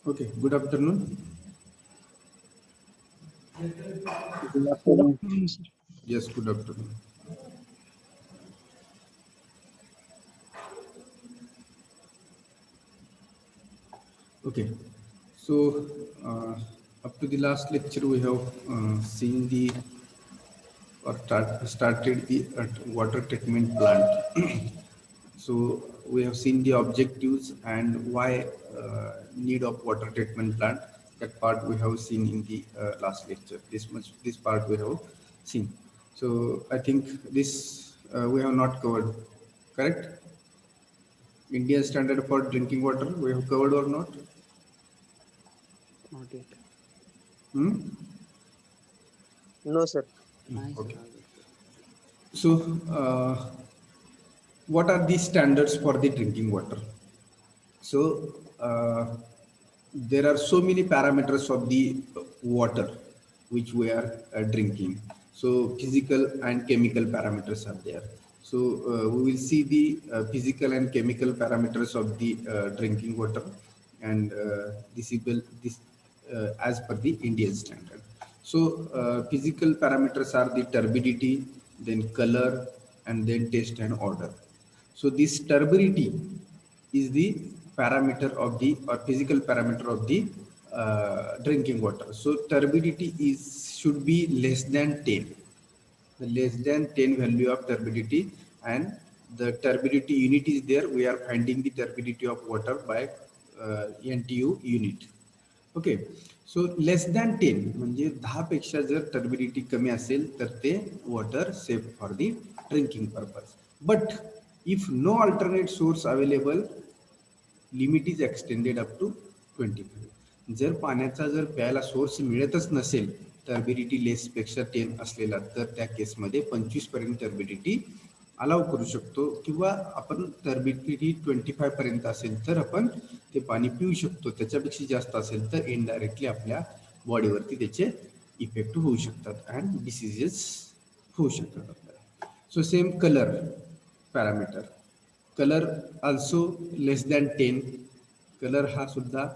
Okay, good afternoon. Good Good afternoon. afternoon, sir. Yes, good afternoon. Okay, so up to the last lecture, we have seen the started the water treatment plant. So we have seen the objectives and why need of water treatment plant. That part we have seen in the last lecture. This part we have seen. So I think this we have not covered. Correct? Indian standard for drinking water we have covered or not? Not yet. Hmm? No, sir. Okay. So what are the standards for the drinking water? So there are so many parameters of the water which we are drinking. So physical and chemical parameters are there. So we will see the physical and chemical parameters of the drinking water, and this as per the Indian standard. So physical parameters are the turbidity, then color, and then taste and odor. So this turbidity is the parameter of the or physical parameter of the drinking water. So turbidity is should be less than 10. The less than 10 value of turbidity, and the turbidity unit is there. We are finding the turbidity of water by NTU unit. Okay. So less than 10 म्हणजे 10 पेक्षा जर turbidity कमी असेल तर ते water safe for the drinking purpose. But if no alternate source available, limit is extended up to 25. जर पाण्याचा जर प्यायला सोर्स मिळतच नसेल टर्बिडिटी लेस पेक्षा 10 असलेला, तर त्या केसमध्ये 25 पर्यंत टर्बिडिटी अलाव करू शकतो, किंवा आपण टर्बिडिटी 25 पर्यंत असेल तर आपण ते पाणी पिऊ शकतो. त्याच्यापेक्षा जास्त असेल तर इनडायरेक्टली आपल्या बॉडीवरती त्याचे इफेक्ट होऊ शकतात अँड डिसिजेस होऊ शकतात आपल्याला. So same colour parameter, colour also less than 10. Colour हा सुद्धा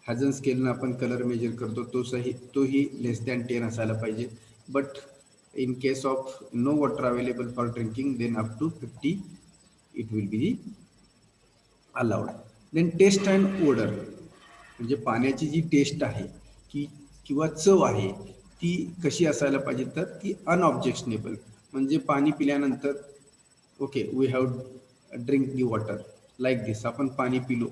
हॅझन स्केलनं आपण कलर मेजर करतो, तोही लेस दॅन 10 असायला पाहिजे. But in case of no water available for drinking, then up to 50 it will be allowed. Then taste and odor, म्हणजे पाण्याची जी taste आहे की किंवा चव आहे ती कशी असायला पाहिजे, तर ती अनऑब्जेक्शनेबल. म्हणजे पाणी पिल्यानंतर okay we have drink the water like this, आपण पाणी पिलो,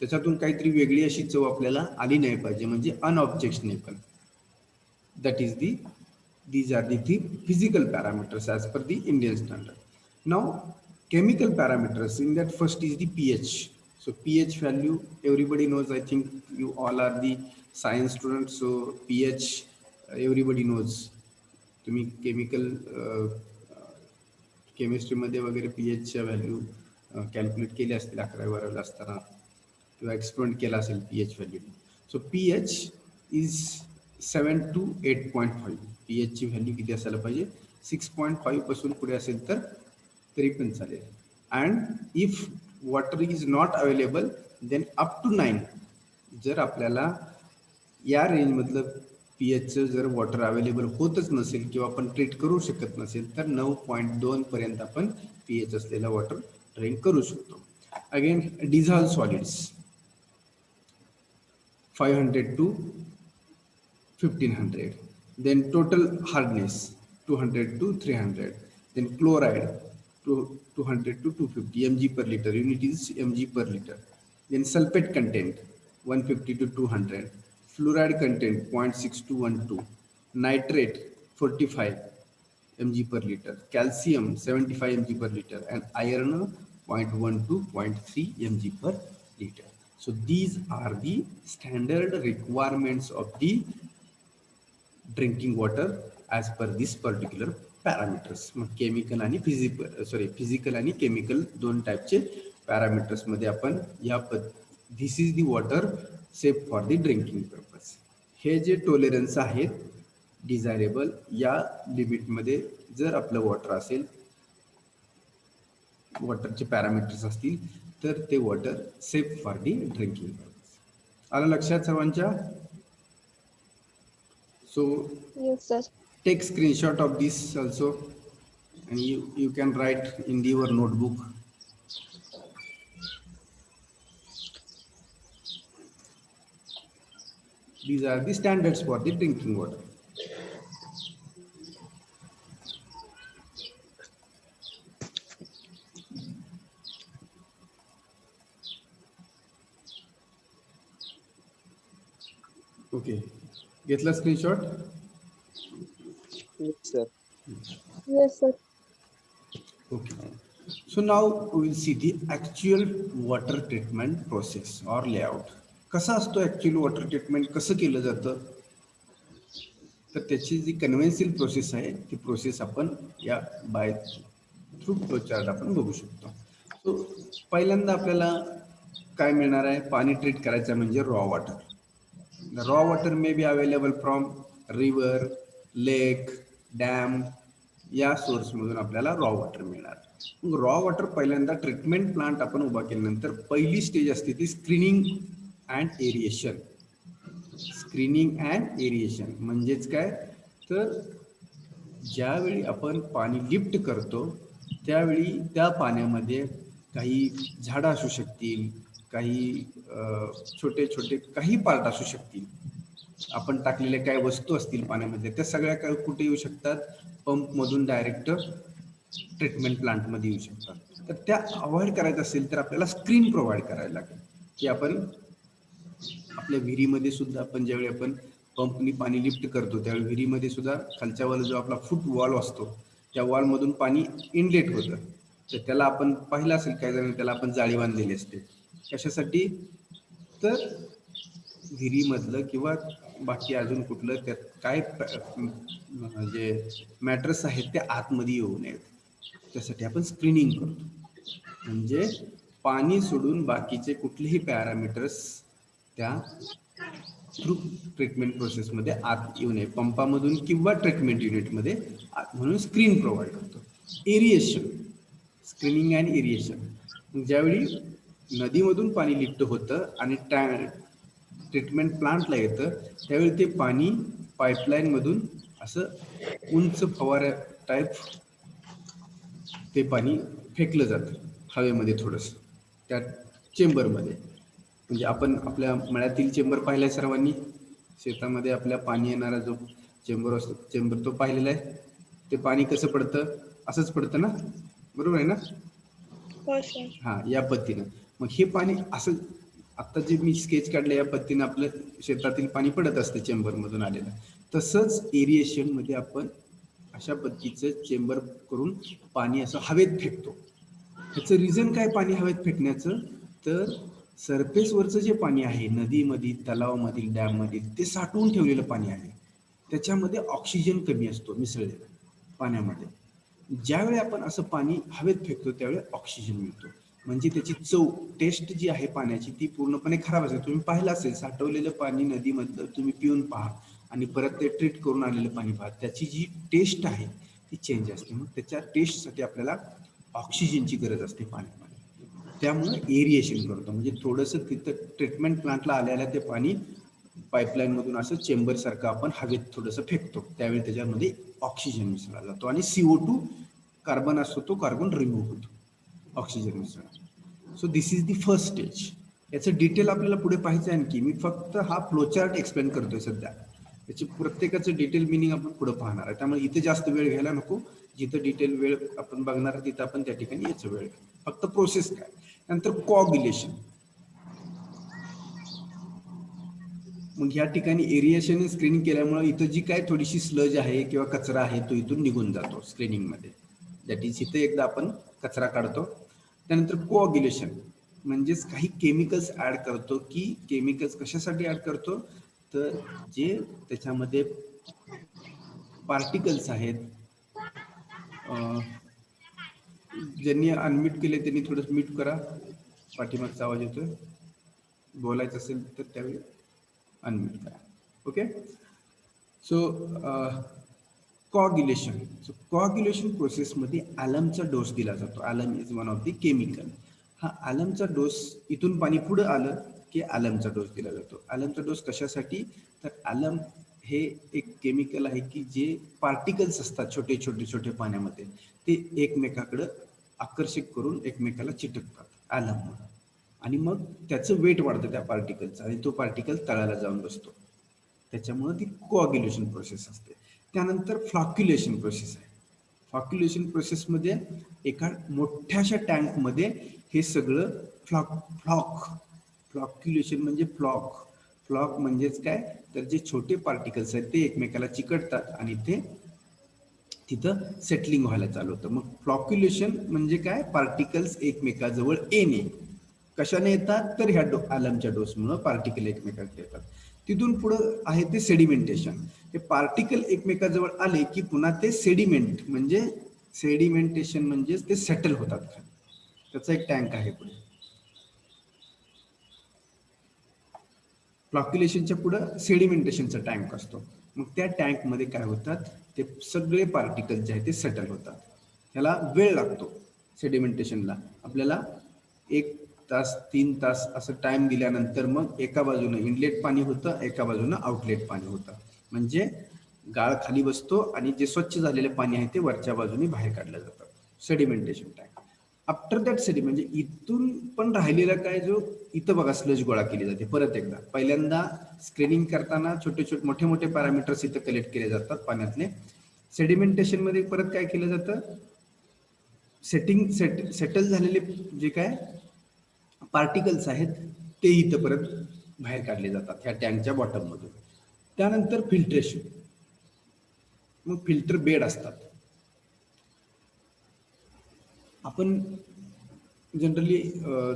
त्याच्यातून काहीतरी वेगळी अशी चव आपल्याला आली नाही पाहिजे, म्हणजे अनऑब्जेक्शनेबल. That is these are the physical parameters as per the Indian standard. Now chemical parameters, in that first is the pH. So pH value everybody knows. I think you all are the science students, so pH everybody knows. तुम्ही chemical केमिस्ट्रीमध्ये वगैरे पीएचच्या value calculate केले असतील 11वी-12वी असताना, किंवा experiment केला असेल pH value. So pH is 7 to 8.5. पीएचची value किती असायला पाहिजे, 6.5 पासून पुढे असेल तर तरी पण चालेल. And if water is not available then up to 9. जर आपल्याला या रेंजमधलं पीएचचं जर वॉटर अवेलेबल होतच नसेल किंवा आपण ट्रीट करू शकत नसेल तर 9.2 पर्यंत आपण पीएच असलेलं वॉटर ड्रिंक करू शकतो. Again dissolve solids 500 to 1500. Then total hardness 200 to 300. Then chloride to 200 to 250 mg per liter. Unit is mg per liter. Then sulfate content 150 to 200. Fluoride content 0.6 to 12. Nitrate 45 mg per liter. Calcium 75 mg per liter, and iron 0.1 to 0.3 mg per liter. So these are the standard requirements of the drinking water as per this particular parameters. मग chemical आणि physical आणि chemical दोन टाईपचे पॅरामीटर्समध्ये आपण this is the water safe for the drinking purpose. हे जे tolerance आहेत डिझायरेबल, या लिमिटमध्ये जर आपलं वॉटर असेल, वॉटरचे पॅरामीटर्स असतील, तर ते water safe for the drinking purpose. आलं लक्षात सर्वांच्या? So Yes, sir. take screenshot of this also, and you can write in your notebook. These are the standards for the drinking water. Okay, घेतला screenshot? Yes, sir. Yes, sir. Okay. So now we will see the actual water treatment process or layout. कसा असतो actual water treatment कसं केलं जातं, तर त्याची जी कन्व्हेन्शियल process आहे ती प्रोसेस आपण या बाय थ्रू फ्लोचार्ट आपण बघू शकतो. सो पहिल्यांदा आपल्याला काय मिळणार आहे, पाणी ट्रीट करायचं म्हणजे raw water. The raw water may be available from river, lake, dam या सोर्स मधून आपल्याला रॉ वॉटर मिळणार. मग रॉ वॉटर पहिल्यांदा ट्रीटमेंट प्लांट आपण उभा केल्यानंतर पहिली स्टेज असते ती screening and aeration. Screening and aeration म्हणजेच काय, तर ज्यावेळी आपण पाणी लिफ्ट करतो त्यावेळी त्या पाण्यामध्ये काही झाडं असू शकतील, काही छोटे छोटे काही पार्ट असू शकतील, आपण टाकलेल्या काय वस्तू असतील पाण्यामध्ये, त्या सगळ्या काय कुठे येऊ शकतात, पंपमधून डायरेक्ट ट्रीटमेंट प्लांटमध्ये येऊ शकतात. तर त्या अवॉइड करायचं असेल तर आपल्याला स्क्रीन प्रोव्हाइड करायला लागेल, की आपण आपल्या विहिरीमध्ये सुद्धा आपण ज्यावेळी आपण पंपनी पाणी लिफ्ट करतो त्यावेळी विहिरीमध्ये सुद्धा खालच्या वाला जो आपला फूट वॉल असतो त्या वॉलमधून पाणी इनलेट होतं, तर त्याला आपण पाहिलं असेल काय जण त्याला आपण जाळी बांधलेली असते. कशासाठी, तर विहिरीमधलं किंवा बाकी अजून कुठलं त्यात काय म्हणजे मॅटर्स आहेत ते आतमध्ये येऊ नयेत, त्यासाठी आपण स्क्रीनिंग करतो. म्हणजे पाणी सोडून बाकीचे कुठलेही पॅरामीटर्स त्या थ्रू ट्रीटमेंट प्रोसेसमध्ये आत येऊ नये, पंपामधून किंवा ट्रीटमेंट युनिटमध्ये म्हणून स्क्रीन प्रोव्हाइड करतो. एरिएशन, स्क्रीनिंग अँड एरिएशन, ज्यावेळी नदीमधून पाणी लिफ्ट होतं आणि ट्रीटमेंट प्लांटला येतं त्यावेळी ते पाणी पाईपलाईन मधून असं उंच फवाऱ्या टाईप ते पाणी फेकलं जातं हवेमध्ये थोडंसं त्या चेंबरमध्ये. म्हणजे आपण आपल्या मळ्यातील चेंबर पाहिलाय सर्वांनी, शेतामध्ये आपल्या पाणी येणारा जो चेंबर असतो चेंबर तो पाहिलेला आहे. ते पाणी कसं पडतं, असंच पडतं ना, बरोबर आहे ना? हो सर. हा, या पद्धतीनं. मग हे पाणी असं आता जे मी स्केच काढलं या पद्धतीनं आपलं शेतातील पाणी पडत असतं चेंबर मधून आलेलं. तसंच एरिएशन मध्ये आपण अशा पद्धतीचं चेंबर करून पाणी असं हवेत फेकतो. ह्याचं रिझन काय पाणी हवेत फेकण्याचं, तर सरफेसवरचं जे पाणी आहे नदीमधील, तलावामधील, डॅममधील ते साठवून ठेवलेलं पाणी आहे, त्याच्यामध्ये ऑक्सिजन कमी असतो मिसळलेला पाण्यामध्ये. ज्यावेळी आपण असं पाणी हवेत फेकतो त्यावेळी ऑक्सिजन मिळतो, म्हणजे त्याची चव टेस्ट जी आहे पाण्याची ती पूर्णपणे खराब असते. तुम्ही पाहिलं असेल साठवलेलं पाणी नदीमधलं तुम्ही पिऊन पहा आणि परत ते ट्रीट करून आलेलं पाणी पहा, त्याची जी टेस्ट आहे ती चेंज असते. मग त्याच्या टेस्टसाठी आपल्याला ऑक्सिजनची गरज असते पाण्यामध्ये. त्यामुळे एरिएशन करतो, म्हणजे थोडंसं तिथं ट्रीटमेंट प्लांटला आलेलं ते पाणी पाईपलाईन मधून असं चेंबर सारखं आपण हवेत थोडंसं फेकतो, त्यावेळी त्याच्यामध्ये ऑक्सिजन मिसळला जातो आणि CO2 कार्बन असतो तो कार्बन रिमूव्ह होतो ऑक्सिजन मिसळला. So this is the first stage. याचं डिटेल आपल्याला पुढे पाहायचं आहे आणखी, मी फक्त हा फ्लोचार्ट एक्सप्लेन करतोय सध्या, याची प्रत्येकाचं डिटेल मिनिंग आपण पुढे पाहणार आहे. त्यामुळे इथे जास्त वेळ घ्यायला नको, जिथं डिटेल वेळ आपण बघणार तिथं आपण त्या ठिकाणी याचं वेळ घ्या, फक्त प्रोसेस काय. नंतर कोऑग्युलेशन. मग या ठिकाणी एरिएशन स्क्रीनिंग केल्यामुळे इथं जी काय थोडीशी स्लज आहे किंवा कचरा आहे तो इथून निघून जातो स्क्रीनिंग मध्ये. दॅट इज इथं एकदा आपण कचरा काढतो. त्यानंतर कोऑग्युलेशन म्हणजेच काही केमिकल्स ऍड करतो, की केमिकल्स कशासाठी ऍड करतो, तर जे त्याच्यामध्ये पार्टिकल्स आहेत, ज्यांनी अनम्यूट केले त्यांनी थोडं म्यूट करा, पाठीमागचा आवाज येतोय, बोलायचं असेल तर त्यावेळी अनम्यूट करा. ओके. सो कोऑग्युलेशन. सो कोऑग्युलेशन प्रोसेसमध्ये ॲलमचा डोस दिला जातो. ॲलम is one of the chemical. हा ॲलमचा डोस इथून पाणी पुढे आलं की ॲलमचा डोस दिला जातो. ॲलमचा डोस कशासाठी? तर ॲलम हे एक केमिकल आहे की जे पार्टिकल्स असतात छोटे छोटे छोटे पाण्यामध्ये, ते एकमेकाकडं आकर्षित करून एकमेकाला चिटकतात ॲलममुळे, आणि मग त्याचं वेट वाढतं त्या पार्टिकलचं, आणि तो पार्टिकल तळाला जाऊन बसतो. त्याच्यामुळे ती कोऑग्युलेशन प्रोसेस असते. त्यानंतर फ्लॉक्युलेशन प्रोसेस आहे. फ्लॉक्युलेशन प्रोसेसमध्ये एका मोठ्याशा टँकमध्ये हे सगळं फ्लॉक्युलेशन म्हणजे फ्लॉक म्हणजेच काय, तर जे छोटे पार्टिकल्स आहेत ते एकमेकाला चिकटतात आणि ते तिथं सेटलिंग व्हायला चालू होतं. मग फ्लॉक्युलेशन म्हणजे काय, पार्टिकल्स एकमेकाजवळ येणे. कशाने येतात? तर ह्या ॲलमच्या डोसमुळे पार्टिकल एकमेकाकडे येतात. तिथून पुढं आहे ते सेडिमेंटेशन. हे पार्टिकल एकमेकाजवळ आले की पुन्हा ते सेडिमेंटेशन म्हणजे ते सेटल होतात खाली. त्याचा एक टँक आहे पुढे. फ्लॉक्युलेशनच्या पुढं सेडिमेंटेशनचा टँक असतो. मग त्या टँकमध्ये काय होतात, ते सगळे पार्टिकल जे आहेत ते सेटल होतात. ह्याला वेळ लागतो सेडिमेंटेशनला. आपल्याला 1 तास 3 तास असं टाइम दिल्यानंतर मग एका बाजूनं इनलेट पाणी होतं, एका बाजूनं आउटलेट पाणी होतं. म्हणजे गाळ खाली बसतो आणि जे स्वच्छ झालेले पाणी आहे ते वरच्या बाजूने बाहेर काढलं जातं. Sedimentation tank. आफ्टर दॅट म्हणजे इथून पण राहिलेला काय, जो इथं बघा स्लज गोळा केली जाते परत एकदा. पहिल्यांदा स्क्रीनिंग करताना मोठे मोठे पॅरामीटर्स इथं कलेक्ट केले जातात पाण्यातले. सेडिमेंटेशन मध्ये परत काय केलं जातं, सेटल झालेले जे काय पार्टिकल्स आहेत ते इथं परत बाहेर काढले जातात ह्या टँकच्या बॉटम मधून. त्यानंतर फिल्ट्रेशन. मग फिल्टर बेड असतात. आपण जनरली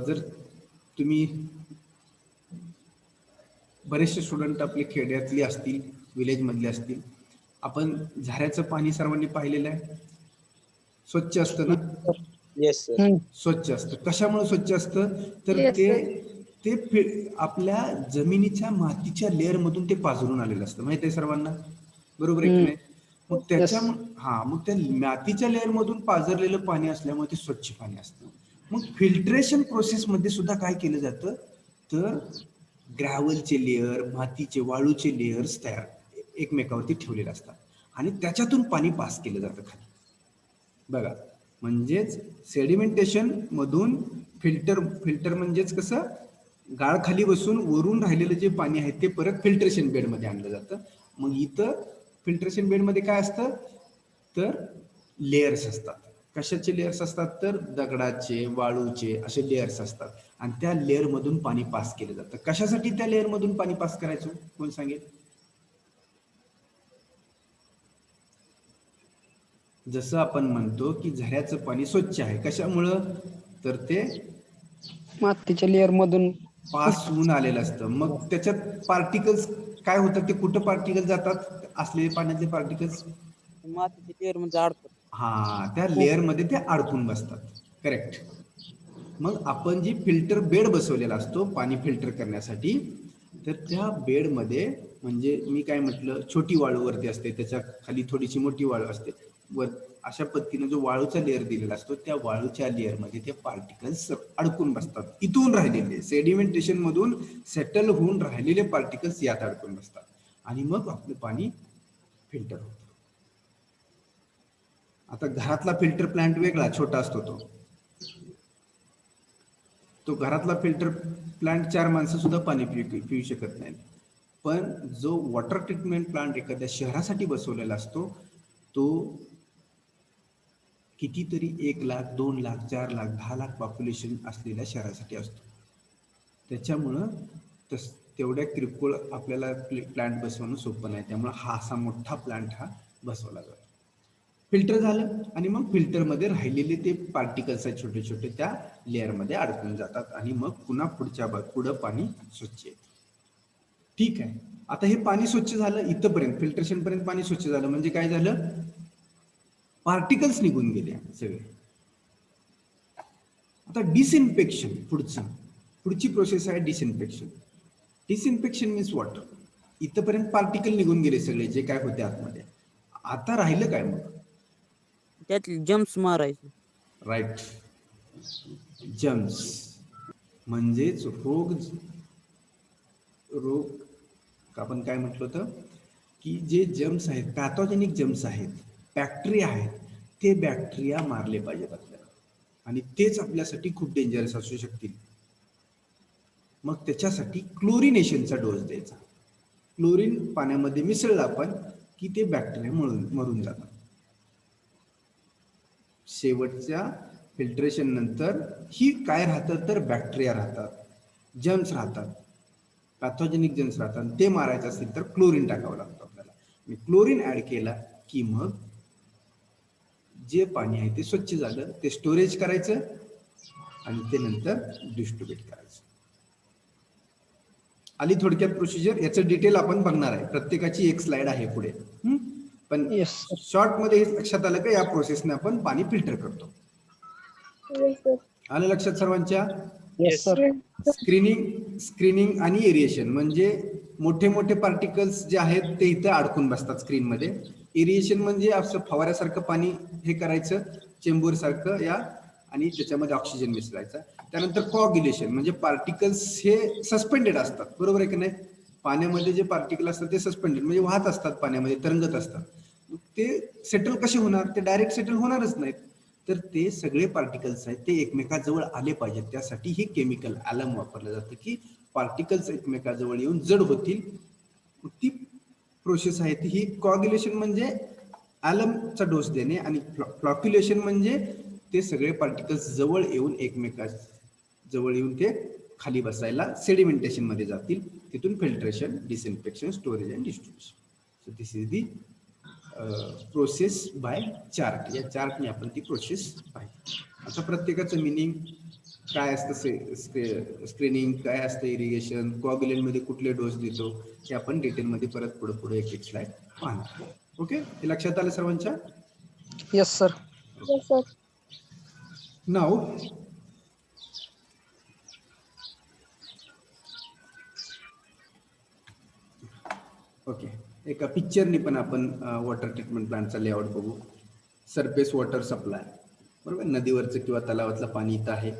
जर तुम्ही बरेचसे स्टुडंट आपले खेड्यातली असतील, विलेज मधले असतील, आपण झऱ्याचं पाणी सर्वांनी पाहिलेलं आहे. स्वच्छ असतं ना? Yes sir. स्वच्छ असतं. कशामुळे स्वच्छ असतं? तर Yes, ते sir. ते आपल्या जमिनीच्या मातीच्या लेअर मधून ते पाझरून आलेलं असतं, माहिती आहे सर्वांना, बरोबर आहे की नाही? मग मग त्या मातीच्या लेअर मधून पाझरलेलं पाणी असल्यामुळे ते स्वच्छ पाणी असतं. मग फिल्ट्रेशन प्रोसेसमध्ये सुद्धा काय केलं जातं, तर ग्रॅव्हलचे लेअर, मातीचे वाळूचे लेअर्स तयार एकमेकावरती ठेवलेले असतात आणि त्याच्यातून पाणी पास केलं जातं खाली. बघा, म्हणजेच सेडिमेंटेशन मधून फिल्टर म्हणजेच कसं, गाळ खाली बसून वरून राहिलेलं जे पाणी आहे ते परत फिल्ट्रेशन बेडमध्ये आणलं जातं. मग इथं फिल्ट्रेशन बेडमध्ये काय असतं, तर लेयर्स असतात. कशाचे लेयर्स असतात? तर दगडाचे, वाळूचे असे लेयर्स असतात आणि त्या लेअर मधून पाणी पास केलं जातं. कशासाठी त्या लेअर मधून पाणी पास करायचं, कोण सांगेल? जसं आपण म्हणतो की झऱ्याचं पाणी स्वच्छ आहे, कशामुळं? तर ते मातीच्या लेअर मधून पास होऊन आलेलं असतं. मग त्याच्यात पार्टिकल्स काय होतात, ते कुठं पार्टिकल जातात, असलेले पाण्यातले पार्टिकल्स? मातीच्या लेअर मध्ये अडकत. त्या लेअर मध्ये ते अडकून बसतात. करेक्ट. मग आपण जी फिल्टर बेड बसवलेला असतो पाणी फिल्टर करण्यासाठी, तर त्या बेडमध्ये, म्हणजे मी काय म्हटलं, छोटी वाळू वरती असते, त्याच्या खाली थोडीशी मोठी वाळू असते, वर अशा पद्धतीने जो वाळूचा लेअर दिलेला असतो त्या वाळूच्या लेअरमध्ये ते पार्टिकल्स अडकून बसतात. इथून राहिलेले सेडिमेंटेशन मधून सेटल होऊन राहिलेले पार्टिकल्स यात अडकून बसतात आणि मग आपलं पाणी फिल्टर होतं. आता घरातला फिल्टर प्लांट वेगळा, छोटा असतो तो घरातला फिल्टर प्लांट 4 माणसं सुद्धा पाणी पिऊ शकत नाहीत. पण जो वॉटर ट्रीटमेंट प्लांट एखाद्या शहरासाठी बसवलेला असतो, तो कितीतरी 1 लाख, 2 लाख, 4 लाख, 10 लाख पॉप्युलेशन असलेल्या शहरासाठी असतो. त्याच्यामुळं तेवढ्या किरकोळ आपल्याला प्लांट बसवणं सोपं नाही. त्यामुळे हा असा मोठा प्लांट हा बसवला जातो. फिल्टर झालं आणि मग फिल्टरमध्ये राहिलेले ते पार्टिकल्स आहेत छोटे छोटे, त्या लेअरमध्ये अडकून जातात आणि मग पुन्हा पुढं पाणी स्वच्छ येतं. ठीक आहे. आता हे पाणी स्वच्छ झालं इथंपर्यंत, फिल्ट्रेशन पर्यंत पाणी स्वच्छ झालं, म्हणजे काय झालं, पार्टिकल्स निघून गेले सगळे. आता डिसइन्फेक्शन पुढची प्रोसेस आहे डिसइन्फेक्शन. Disinfection means water. इथंपर्यंत पार्टिकल निघून गेले सगळे जे काय होते आतमध्ये. आता राहिलं काय मग? त्यातले जम्प्स मारायचे. राईट. जम्स म्हणजेच रोग रोग आपण काय म्हटलं होतं की जे जर्म्स आहेत, पॅथॉजेनिक जर्म्स आहेत, बॅक्टेरिया आहेत, ते बॅक्टेरिया मारले पाहिजेत आपल्याला, आणि तेच आपल्यासाठी खूप डेंजरस असू शकतील. मग त्याच्यासाठी क्लोरिनेशनचा डोस द्यायचा. क्लोरीन पाण्यामध्ये मिसळलं आपण की ते बॅक्टेरिया मरून जातात. शेवटच्या फिल्ट्रेशन नंतर ही काय राहतं तर बॅक्टेरिया राहतात, जर्म्स राहतात, पॅथॉजेनिक जर्म्स राहतात. ते मारायचं असेल तर क्लोरीन टाकावं लागतं आपल्याला. आणि क्लोरीन ऍड केला की मग जे पाणी आहे ते स्वच्छ झालं, ते स्टोरेज करायचं आणि ते नंतर डिस्ट्रीब्यूट करायचं. आली थोडक्यात प्रोसिजर. याचं डिटेल आपण बघणार आहे, प्रत्येकाची एक स्लाइड आहे पुढे. पण येस सर. शॉर्ट मध्ये हे लक्षात आलं का या प्रोसेसने आपण पाणी फिल्टर करतो. Yes, sir. आलं लक्षात सर्वांच्या? Yes sir. Yes, स्क्रीनिंग आणि एरिएशन म्हणजे मोठे मोठे पार्टिकल्स जे आहेत ते इथं अडकून बसतात स्क्रीन मध्ये. एरिएशन म्हणजे असं फवाऱ्यासारखं पाणी हे करायचं, चेंबूर सारखं या, आणि त्याच्यामध्ये ऑक्सिजन मिसळायचा. त्यानंतर कॉग्युलेशन म्हणजे पार्टिकल्स हे सस्पेंडेड असतात, बरोबर आहे की नाही? पाण्यामध्ये जे पार्टिकल असतात ते सस्पेंडेड म्हणजे वाहत असतात, पाण्यामध्ये तरंगत असतात. ते सेटल कसे होणार? ते डायरेक्ट सेटल होणारच नाहीत. तर ते सगळे पार्टिकल्स आहेत ते एकमेकाजवळ आले पाहिजेत. त्यासाठी हे केमिकल ॲलम वापरलं जातं की पार्टिकल्स एकमेकाजवळ येऊन जड होतील. ती प्रोसेस आहे ती. ही कॉग्युलेशन म्हणजे ॲलमचा डोस देणे, आणि फ्लॉक्युलेशन म्हणजे ते सगळे पार्टिकल्स जवळ येऊन जवळ येऊन ते खाली बसायला सेडिमेंटेशन मध्ये जातील. तिथून filtration, disinfection, storage and distribution. So this is the process by chart. या चार्टने आपण ती प्रोसेस पाहिली. आता प्रत्येकाचं मिनिंग काय असतं, स्क्रीनिंग काय असतं, इरिगेशन, कोऑग्युलेंट मध्ये कुठले डोस देतो, हे आपण डिटेलमध्ये परत पुढे एक एक स्लाइड पाहणार. ओके, हे लक्षात आलं सर्वांच्या? Yes sir. yes, sir. नाव ओके, एका पिक्चरनी पण आपण वॉटर ट्रीटमेंट प्लांटचा लेआउट बघू. सरफेस वॉटर सप्लाय, बरोबर, नदीवरचं किंवा तलावातलं पाणी इथं आहे.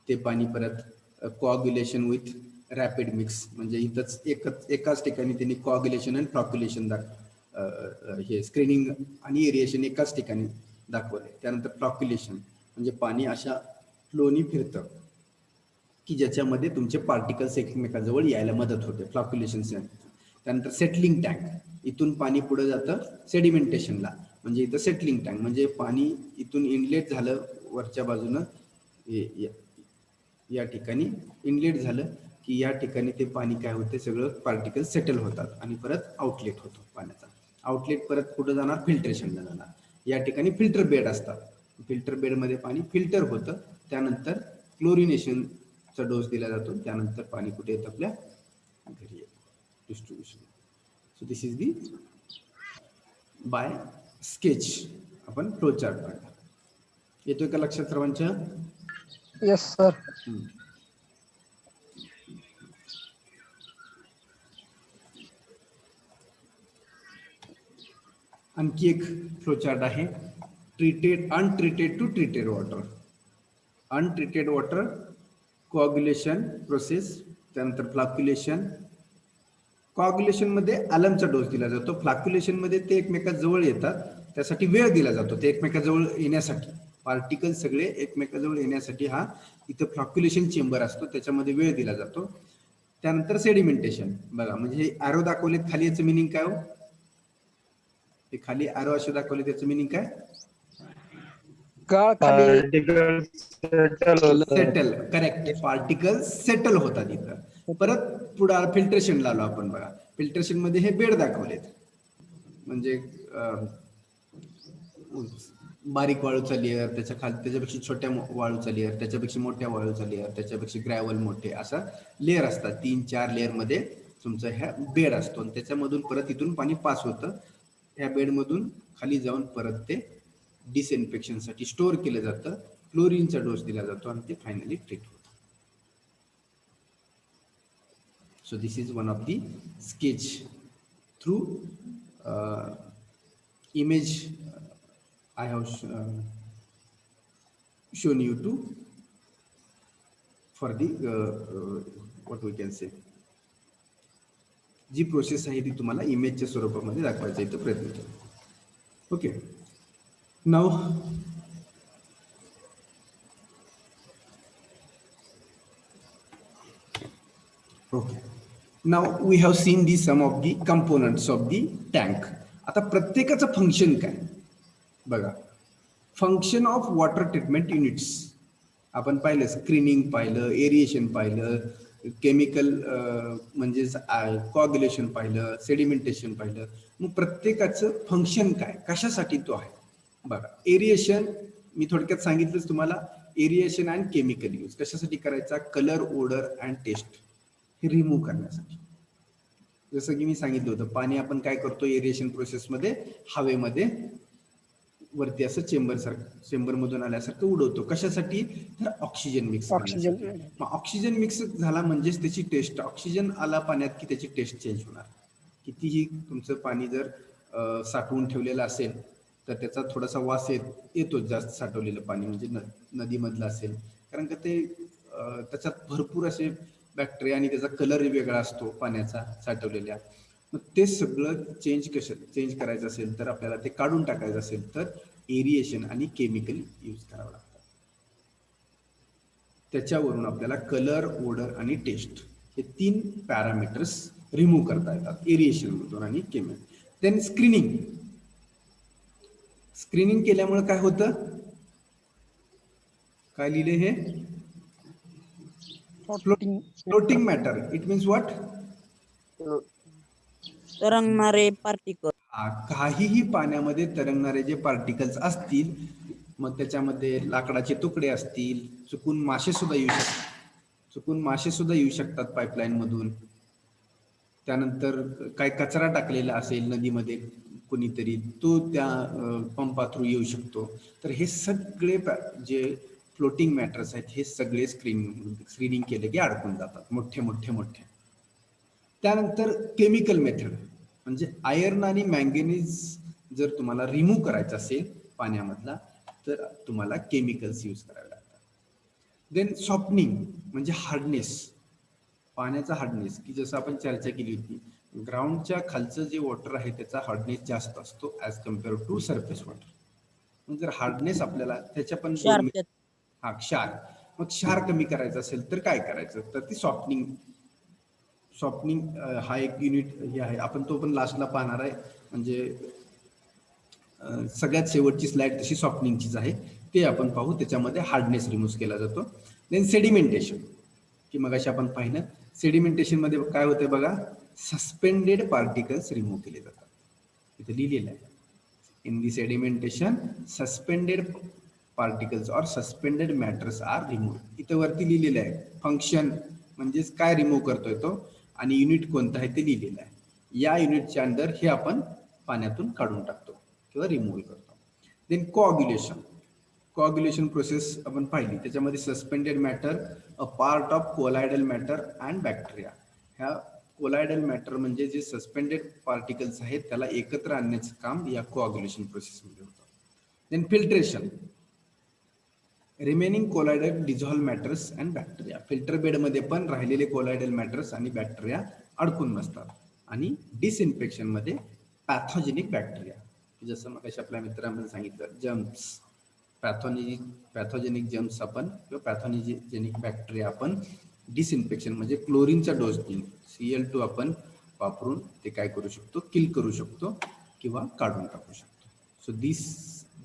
ते पाणी परत कोऑग्युलेशन विथ रॅपिड मिक्स, म्हणजे इथंच एकाच ठिकाणी त्यांनी कोऑग्युलेशन आणि फ्लॉक्युलेशन हे स्क्रीनिंग आणि एरिएशन एकाच ठिकाणी दाखवले. त्यानंतर फ्लॉक्युलेशन म्हणजे पाणी अशा फ्लोनी फिरतं की ज्याच्यामध्ये तुमचे पार्टिकल्स एकमेकाजवळ यायला मदत होते, फ्लॉक्युलेशन. त्यानंतर सेटलिंग टँक, इथून पाणी पुढे जातं सेडिमेंटेशनला, म्हणजे इथं सेटलिंग टँक म्हणजे पाणी इथून इनलेट झालं वरच्या बाजूनं, या ठिकाणी इनलेट झालं की या ठिकाणी ते पाणी काय होते, सगळं पार्टिकल सेटल होतात आणि परत आउटलेट होतो पाण्याचा. आउटलेट परत कुठं जाणार, फिल्ट्रेशनला जाणार. या ठिकाणी फिल्टर बेड असतात, फिल्टर बेडमध्ये पाणी फिल्टर होतं. त्यानंतर क्लोरिनेशनचा डोस दिला जातो. त्यानंतर पाणी कुठे येतं, आपल्या घरी येतं, distribution. So this is the by sketch आपण फ्लो चार्ट काढला. येतोय का लक्षात सर्वांच्या? Yes sir. आणखी एक फ्लो चार्ट आहे, treated, untreated to treated water. Untreated water coagulation process, त्यानंतर फ्लॉक्युलेशन. कोऑग्युलेशन मध्ये ॲलमचा डोस दिला जातो. फ्लॉक्युलेशन मध्ये ते एकमेकाजवळ येतात, त्यासाठी वेळ दिला जातो. ते एकमेकाजवळ येण्यासाठी, पार्टिकल सगळे एकमेकाजवळ येण्यासाठी हा इथं फ्लॉक्युलेशन चेंबर असतो, त्याच्यामध्ये वेळ दिला जातो. त्यानंतर सेडिमेंटेशन, बघा म्हणजे हे ॲरो दाखवलेत खाली, याचं मिनिंग काय हो? हे खाली ॲरो असे दाखवले, त्याचं मिनिंग काय? गाळ खाली सेटल, करेक्ट, पार्टिकल सेटल होतात इथं. परत पुढे फिल्ट्रेशनला आलो आपण, बघा फिल्ट्रेशन मध्ये हे बेड दाखवलेत, म्हणजे बारीक वाळूचा लेअर, त्याच्यापेक्षा छोट्या वाळूचा लेअर, त्याच्यापेक्षा मोठ्या वाळूचा लेअर, त्याच्यापेक्षा ग्रॅव्हल मोठे, असा लेअर असतात. 3-4 लेअर मध्ये तुमचा ह्या बेड असतो, आणि त्याच्यामधून परत इथून पाणी पास होतं. ह्या बेडमधून खाली जाऊन परत ते डिसइन्फेक्शनसाठी स्टोअर केलं जातं. क्लोरीनचा डोस दिला जातो आणि ते फायनली ट्रीट होतं. So this is one of the sketch through image I have shown you to for the what we can say जी प्रोसेस आहे ती तुम्हाला इमेजच्या स्वरूपामध्ये दाखवायचा इथं प्रयत्न केला. Okay, now okay, now we have seen the some of the components of the tank. आता प्रत्येकाचं फंक्शन काय बघा. Function of water treatment units आपण पाहिलं, स्क्रीनिंग पाहिलं, एरिएशन पाहिलं, केमिकल म्हणजेच कोअग्युलेशन पाहिलं, सेडिमेंटेशन पाहिलं. मग प्रत्येकाचं फंक्शन काय, कशासाठी तो आहे बघा. एरिएशन मी थोडक्यात सांगितलंच तुम्हाला. एरिएशन अँड केमिकल यूज कशासाठी करायचा, कलर, ओडर अँड टेस्ट हे रिमूव्ह करण्यासाठी. जसं की मी सांगितलं होतं, पाणी आपण काय करतो एरिएशन प्रोसेसमध्ये, हवेमध्ये वरती असं चेंबर मधून आल्यासारखं उडवतो. कशासाठी, तर ऑक्सिजन मिक्स ऑक्सिजन. करण्यासाठी. मग ऑक्सिजन मिक्स झाला म्हणजेच त्याची टेस्ट, ऑक्सिजन आला पाण्यात की त्याची टेस्ट चेंज होणार. कितीही तुमचं पाणी जर साठवून ठेवलेलं असेल तर त्याचा थोडासा वास येतोच जास्त साठवलेलं पाणी म्हणजे नदीमधलं असेल, कारण का ते त्याच्यात भरपूर असे बॅक्टेरिया आणि त्याचा कलर वेगळा असतो पाण्याचा साठवलेल्या. मग ते सगळं चेंज करायचं असेल तर आपल्याला ते काढून टाकायचं असेल तर एरिएशन आणि केमिकल यूज करावं लागतं. त्याच्यावरून आपल्याला कलर, ओडर आणि टेस्ट हे 3 पॅरामीटर्स रिमूव्ह करता येतात एरिएशन मधून आणि केमिकल. देन स्क्रीनिंग केल्यामुळे काय होतं, काय लिहिले हे, floating matter. It means what, तरंगणारे पार्टिकल. काहीही पाण्यामध्ये तरंगणारे जे पार्टिकल्स असतील, मग त्याच्यामध्ये लाकडाचे तुकडे असतील, चुकून मासे सुद्धा येऊ शकतात पाईपलाईन मधून. त्यानंतर काय कचरा टाकलेला असेल नदीमध्ये कोणीतरी, तो त्या पंपा थ्रू येऊ शकतो. तर हे सगळे जे फ्लोटिंग मॅटर्स आहेत हे सगळे स्क्रीनिंग केले की अडकून जातात मोठे. त्यानंतर केमिकल मेथड म्हणजे आयर्न आणि मॅंगनीज जर तुम्हाला रिमूव्ह करायचं असेल पाण्यामधला तर तुम्हाला केमिकल्स यूज करावे लागतात. देन सॉफ्टनिंग म्हणजे हार्डनेस, पाण्याचा हार्डनेस, की जसं आपण चर्चा केली होती, ग्राउंडच्या खालचं जे वॉटर आहे त्याचा हार्डनेस जास्त असतो as compare to surface water. मग जर हार्डनेस आपल्याला त्याच्या पण क्षार, मग क्षार कमी करायचं असेल तर काय करायचं, तर ती सॉफ्टनिंग हा एक युनिट हे आहे. आपण तो पण लास्टला पाहणार आहे, म्हणजे सगळ्यात शेवटची स्लाइड तशी सॉफ्टनिंगचीच आहे, ते आपण पाहू. त्याच्यामध्ये हार्डनेस रिमूव्ह केला जातो. देन सेडिमेंटेशन, की मगाशी आपण पाहिलं, सेडिमेंटेशन मध्ये काय होतंय बघा, सस्पेंडेड पार्टिकल्स रिमूव्ह केले जातात. इथे लिहिलेलं आहे, in the sedimentation suspended particles और सस्पेंडेड मॅटर्स आर रिमूव्ह. इथं वरती लिहिलेलं आहे फंक्शन म्हणजेच काय रिमूव्ह करतोय तो, आणि युनिट कोणतं आहे ते लिहिलेलं आहे. या युनिटच्या अंडर हे आपण पाण्यातून काढून टाकतो किंवा रिमूव्ह करतो. देन कोअग्युलेशन प्रोसेस आपण पाहिली, त्याच्यामध्ये suspended matter, a part of colloidal matter and bacteria. ह्या कोलायडल मॅटर म्हणजे जे सस्पेंडेड पार्टिकल्स आहेत त्याला एकत्र आणण्याचं काम या कोअग्युलेशन प्रोसेसमध्ये होतं. Then filtration, remaining colloidal dissolve matters and bacteria. Filter बेडमध्ये पण राहिलेले कोलायडल मॅटर्स आणि बॅक्टेरिया अडकून बसतात. आणि डिसइन्फेक्शन मध्ये पॅथॉजेनिक बॅक्टेरिया, जसं मग आपल्या मित्रांमध्ये सांगितलं, जर्म्स, पॅथॉजेनिक जर्म्स आपण किंवा पॅथॉजेनिक बॅक्टेरिया आपण डिसइन्फेक्शन म्हणजे क्लोरीनचा डोस देऊन Cl2 आपण वापरून ते काय करू शकतो, किल करू शकतो किंवा काढून टाकू शकतो. So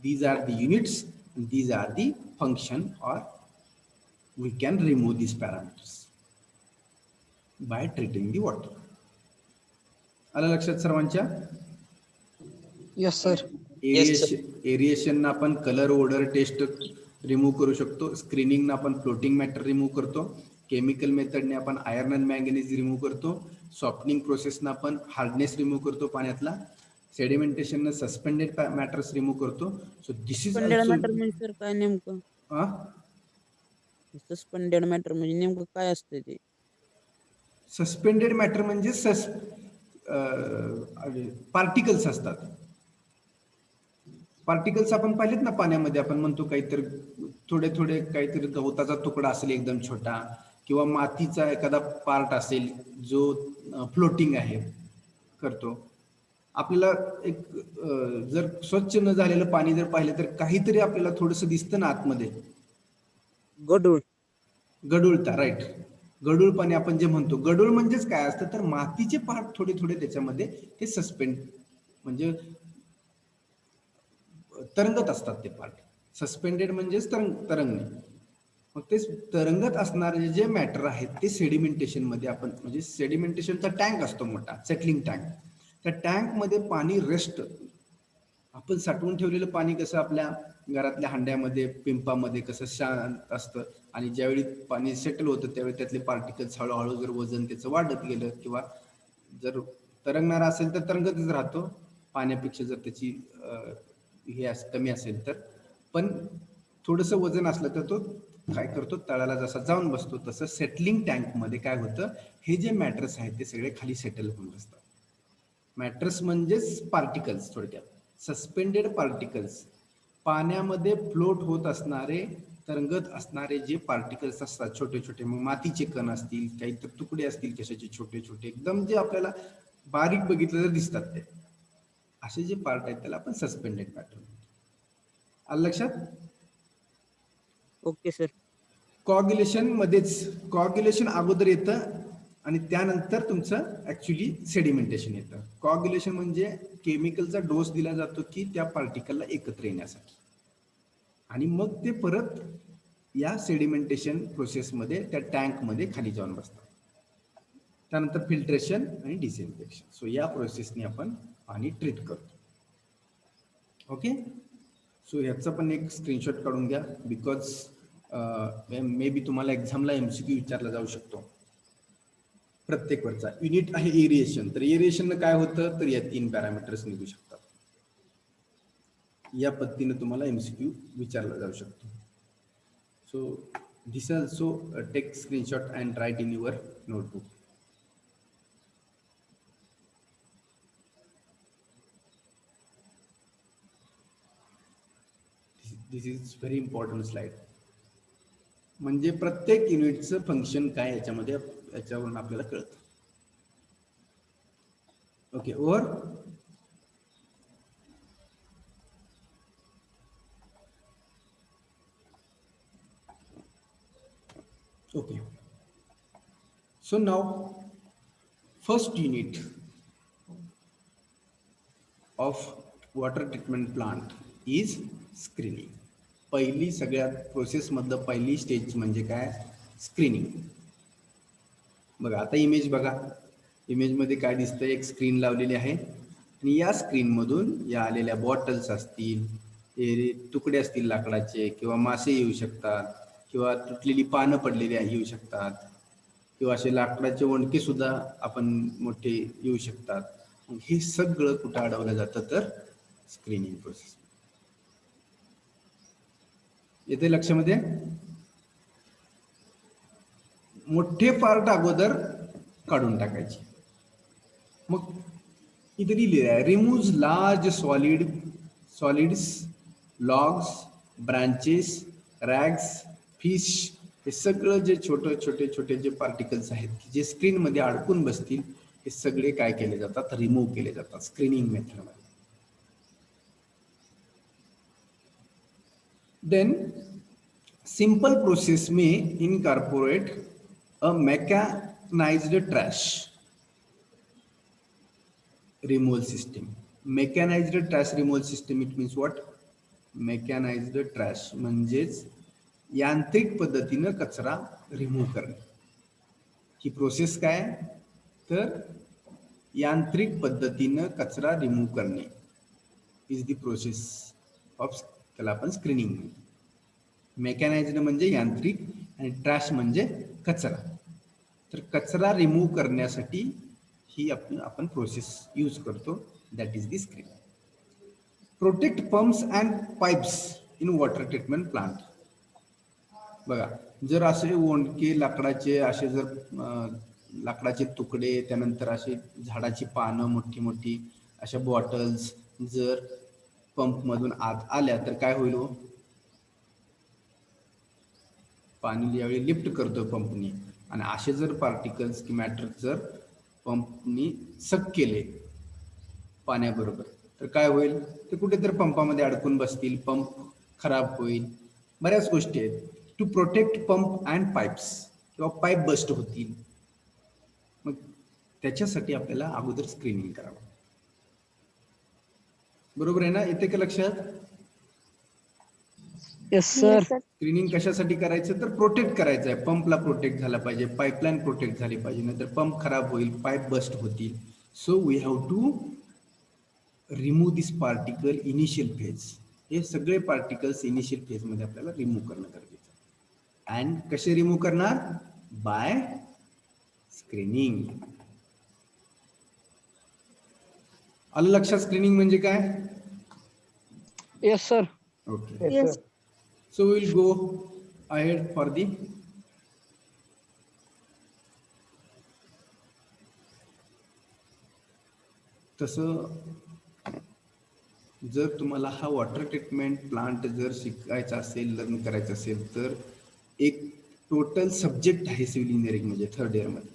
these are the units, these are the function, or we can remove these parameters by treating the water. आलं लक्षात सर्वांच्या? Yes sir. एरिएशन आपण कलर, ओडर, टेस्ट रिमूव्ह करू शकतो. स्क्रीनिंग आपण फ्लोटिंग मॅटर रिमूव्ह करतो. केमिकल मेथडने आपण iron आणि मॅंगनीज रिमूव्ह करतो. सॉफ्टनिंग प्रोसेसनं आपण हार्डनेस रिमूव्ह करतो पाण्यातला. सेडिमेंटेशन सस्पेंडेड मॅटर्स रिमूव्ह करतो. So this is suspended matter म्हणजे सर काय नेमकं? सस्पेंडेड मॅटर म्हणजे नेमकं काय असतं ते? सस्पेंडेड मॅटर म्हणजे पार्टिकल्स असतात. पार्टिकल्स आपण पाहिलेत ना पाण्यामध्ये, आपण म्हणतो काहीतरी थोडे काहीतरी गवताचा तुकडा असेल एकदम छोटा, किंवा मातीचा एखादा पार्ट असेल जो फ्लोटिंग आहे करतो. आपल्याला एक जर स्वच्छ न झालेलं पाणी जर पाहिलं तर काहीतरी आपल्याला थोडंसं दिसतं ना आतमध्ये, गडूळ. गडूळता, राईट. गडूळ पाणी आपण जे म्हणतो, गडूळ म्हणजेच काय असतं तर मातीचे पार्ट थोडे थोडे त्याच्यामध्ये ते सस्पेंड म्हणजे तरंगत असतात ते पार्ट. सस्पेंडेड म्हणजेच तरंगणे. मग ते तरंगत असणारे जे मॅटर आहेत ते सेडिमेंटेशन मध्ये आपण म्हणजे सेडिमेंटेशनचा टँक असतो मोठा, सेटलिंग टँक. त्या टँक मध्ये पाणी रेस्ट, आपण साठवून ठेवलेलं पाणी कसं आपल्या घरातल्या हांड्यामध्ये पिंपामध्ये कसं शांत असतं आणि ज्यावेळी पाणी सेटल होतं त्यावेळी त्यातले पार्टिकल्स हळूहळू जर वजन त्याचं वाढत गेलं किंवा जर तरंगणारा असेल तर तरंगतच राहतो, पाण्यापेक्षा जर त्याची हे कमी असेल तर. पण थोडंसं वजन असलं तर तो काय करतो, तळाला जसा जाऊन बसतो. तसं सेटलिंग टँक मध्ये काय होतं, हे जे मॅटर्स आहेत ते सगळे खाली सेटल होऊन बसतात. मॅटर्स म्हणजेच पार्टिकल्स, थोडक्यात सस्पेंडेड पार्टिकल्स. पाण्यामध्ये फ्लोट होत असणारे, तरंगत असणारे जे पार्टिकल्स असतात छोटे छोटे, मग मातीचे कण असतील, काही तर तुकडे असतील कशाचे छोटे छोटे एकदम, जे आपल्याला बारीक बघितलं तर दिसतात, ते असे जे पार्ट आहेत त्याला आपण सस्पेंडेड मॅटर म्हणतो. आलं लक्षात? Okay sir. कॉग्युलेशन मध्येच, कॉग्युलेशन अगोदर येतं आणि त्यानंतर तुमचं ऍक्च्युली सेडिमेंटेशन येतं. कॉग्युलेशन म्हणजे केमिकलचा डोस दिला जातो की त्या पार्टिकलला एकत्र येण्यासाठी, आणि मग ते परत या सेडिमेंटेशन प्रोसेसमध्ये त्या टँकमध्ये खाली जाऊन बसतात. त्यानंतर फिल्ट्रेशन आणि डिसइन्फेक्शन. सो या प्रोसेसने आपण पाणी ट्रीट करतो. ओके, सो ह्याचा पण एक स्क्रीनशॉट काढून घ्या, बिकॉज मे बी तुम्हाला एक्झामला MCQ विचारला जाऊ शकतो प्रत्येक वरचा. युनिट आहे एरिएशन, तर एरिएशन काय होतं तर या 3 पॅरामीटर्स निघू शकतात. या पद्धतीने तुम्हाला MCQ विचारला जाऊ शकतो. So this also take screenshot and write in your notebook. This is very important slide. म्हणजे प्रत्येक युनिटचं फंक्शन काय याच्यामध्ये, याच्यावरून आपल्याला कळतं. Okay, over. Okay, so now first unit of water treatment plant is screening. पहिली सगळ्यात प्रोसेसमधलं पहिली स्टेज म्हणजे काय, स्क्रीनिंग. बघा आता इमेज बघा, इमेजमध्ये काय दिसतं, एक स्क्रीन लावलेली आहे आणि या स्क्रीनमधून या आलेल्या बॉटल्स असतील, तुकडे असतील लाकडाचे, किंवा मासे येऊ शकतात, किंवा तुटलेली पानं पडलेली येऊ शकतात, किंवा असे लाकडाचे वणके सुद्धा आपण मोठे येऊ शकतात. हे सगळं कुठं अडवलं जातं तर स्क्रीनिंग प्रोसेस. येते लक्षामध्ये? मोठे पार्ट अगोदर काढून टाकायचे. मग इथे लिहिलेलं आहे, remove large solids, logs, branches, rags, fish. हे सगळं जे छोटे छोटे जे पार्टिकल्स आहेत जे स्क्रीन मध्ये अडकून बसतील, हे सगळे काय केले जातात, रिमूव्ह केले जातात स्क्रीनिंग मेथडमध्ये. Then simple process may incorporate a mechanized trash removal system. Mechanized trash removal system, it means what? Mechanized trash म्हणजेच यांत्रिक पद्धतीनं कचरा रिमूव्ह करणे. ही प्रोसेस काय तर यांत्रिक पद्धतीनं कचरा रिमूव्ह करणे इज द प्रोसेस ऑफ, त्याला आपण स्क्रीनिंग म्हणतो. मेकॅनाइज्ड म्हणजे यांत्रिक आणि ट्रॅश म्हणजे कचरा. तर कचरा रिमूव्ह करण्यासाठी ही आपण प्रोसेस यूज करतो, that is the screening. Protect pumps and pipes in water treatment plant. बघा, जर असे ओंडके लाकडाचे, असे जर लाकडाचे तुकडे, त्यानंतर असे झाडाची पानं मोठी मोठी, अशा बॉटल्स जर पंप मधून आत आल्या तर काय होईल हो? पाणी ज्यावेळी लिफ्ट करतो पंपनी आणि असे जर पार्टिकल्स की मॅटर जर पंपनी सक केले पाण्याबरोबर तर काय होईल, ते कुठेतरी पंपामध्ये अडकून बसतील, पंप खराब होईल, बऱ्याच गोष्टी आहेत. To protect pump and pipes, किंवा पाईप बस्ट होतील. मग त्याच्यासाठी आपल्याला अगोदर स्क्रीनिंग करावं. बरोबर आहे ना, येते का लक्षात? Yes, sir. Yes, sir. Screening कशासाठी करायचं, तर प्रोटेक्ट करायचं आहे. पंपला प्रोटेक्ट झाला पाहिजे, पाईपलाईन प्रोटेक्ट झाली पाहिजे, नाहीतर पंप खराब होईल, पाईप बस्ट होतील. So we have to remove this particle initial phase. हे सगळे पार्टिकल्स इनिशियल फेज मध्ये आपल्याला रिमूव्ह करणं गरजेचं आहे. अँड कसे रिमूव्ह करणार, बाय स्क्रीनिंग. आलं लक्षात स्क्रीनिंग म्हणजे काय? Yes, sir. Okay, Yes, Yes. sir. so we'll go ahead for the तसं जर तुम्हाला हा वॉटर ट्रीटमेंट प्लांट जर शिकायचा असेल, लर्न करायचं असेल, तर एक टोटल सब्जेक्ट आहे सिव्हिल इंजिनिअरिंग म्हणजे थर्ड इयरमध्ये,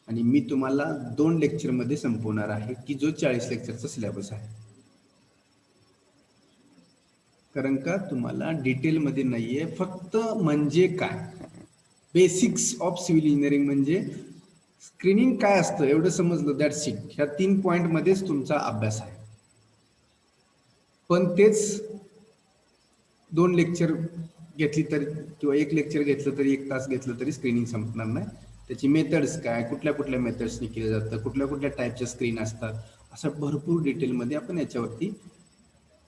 आणि मी तुम्हाला 2 लेक्चरमध्ये संपवणार आहे की जो 40 लेक्चरचा सिलेबस आहे. कारण का तुम्हाला डिटेलमध्ये नाहीये, फक्त म्हणजे काय, बेसिक्स ऑफ सिव्हिल इंजिनिअरिंग म्हणजे स्क्रीनिंग काय असतं एवढं समजलं, दॅट्स इट. ह्या 3 पॉईंटमध्येच तुमचा अभ्यास आहे. पण तेच 2 लेक्चर घेतली तरी, किंवा 1 लेक्चर घेतलं तरी, 1 तास घेतलं तरी स्क्रीनिंग संपणार नाही. त्याची मेथड्स काय, कुठल्या कुठल्या मेथड्सनी केलं जातं, कुठल्या कुठल्या टाईपच्या स्क्रीन असतात, असं भरपूर डिटेलमध्ये आपण याच्यावरती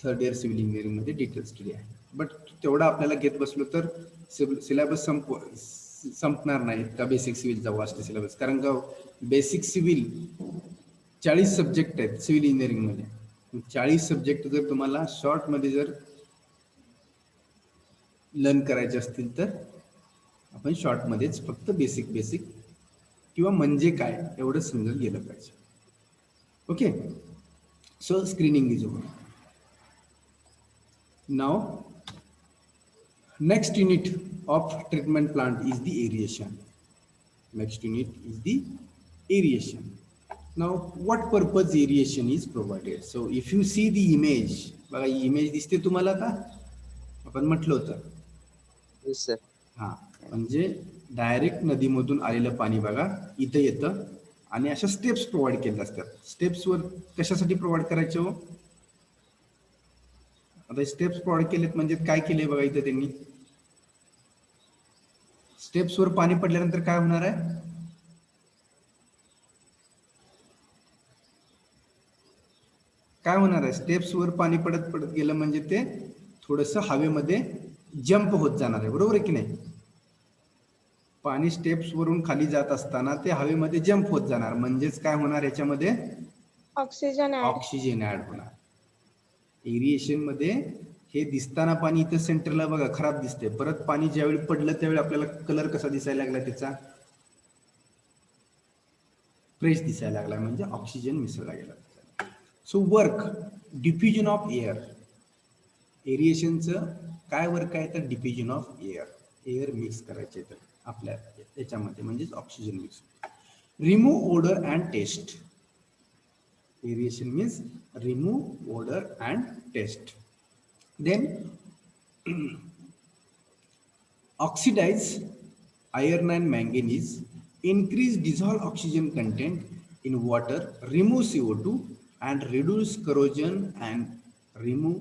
थर्ड इयर सिव्हिल इंजिनिअरिंगमध्ये डिटेल स्टडी आहे. बट तेवढा आपल्याला घेत बसलो तर सिलेबस संपणार नाही का, बेसिक सिव्हिलचा वास्ट सिलेबस. कारण का बेसिक सिव्हिल 40 सब्जेक्ट आहेत सिव्हिल इंजिनिअरिंगमध्ये. 40 सब्जेक्ट जर तुम्हाला शॉर्टमध्ये जर लर्न करायचे असतील तर आपण शॉर्टमध्येच फक्त बेसिक किंवा म्हणजे काय एवढं समजून गेलं पाहिजे. Okay, so screening is over. Now next unit of treatment plant is the aeration. Next unit is the aeration. Now what purpose aeration is provided? So if you see the image, बघा image दिसते तुम्हाला का, आपण म्हटलं होतं. Yes, sir. हा, म्हणजे direct नदीमधून आलेलं पाणी बघा इथं येतं, आणि अशा स्टेप्स प्रोव्हाइड केल्या असतात. स्टेप्सवर कशासाठी प्रोव्हाइड करायचे हो, आता स्टेप्स प्रोव्हाइड केलेत म्हणजे काय केले बघा इथं त्यांनी. स्टेप्सवर पाणी पडल्यानंतर काय होणार आहे, काय होणार आहे, स्टेप्सवर पाणी पडत पडत गेलं म्हणजे ते थोडंसं हवेमध्ये जंप होत जाणार आहे, बरोबर आहे की नाही. पाणी स्टेप्स वरून खाली जात असताना ते हवेमध्ये जंप होत जाणार, म्हणजेच काय होणार, याच्यामध्ये Oxygen add. ऑक्सिजन ऍड होणार. एरिएशन मध्ये हे दिसताना पाणी इथं सेंटरला बघा खराब दिसते, परत पाणी ज्यावेळी पडलं त्यावेळी आपल्याला कलर कसा दिसायला लागला, त्याचा फ्रेश दिसायला लागला, म्हणजे ऑक्सिजन मिसळला गेला. So work diffusion of air. एरिएशनचं काय वर्क आहे, तर डिफ्युजन ऑफ एअर मिक्स करायचे तर आपल्या याच्यामध्ये, म्हणजेच oxygen mix. Remove odour and taste. Aeration means remove odor and taste. Then oxidize iron and manganese, increase dissolved oxygen content in water, remove CO2 and reduce corrosion and remove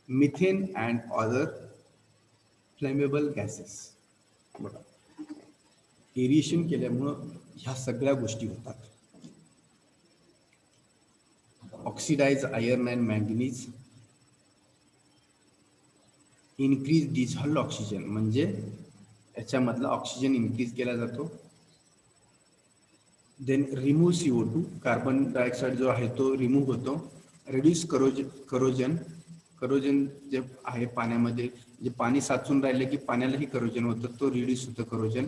methane and other flammable gases. बघा, aeration केल्यामुळं ह्या सगळ्या गोष्टी होतात. Oxidize iron and manganese, increase dissolved oxygen, म्हणजे याच्यामधला oxygen increase केला जातो. Then remove CO2, carbon dioxide जो आहे तो रिमूव्ह होतो. रिड्यूस करोजन जे आहे पाण्यामध्ये, जे पाणी साचून राहिले की पाण्यालाही करोजन होतं, तो रिड्यूस होतं corrosion.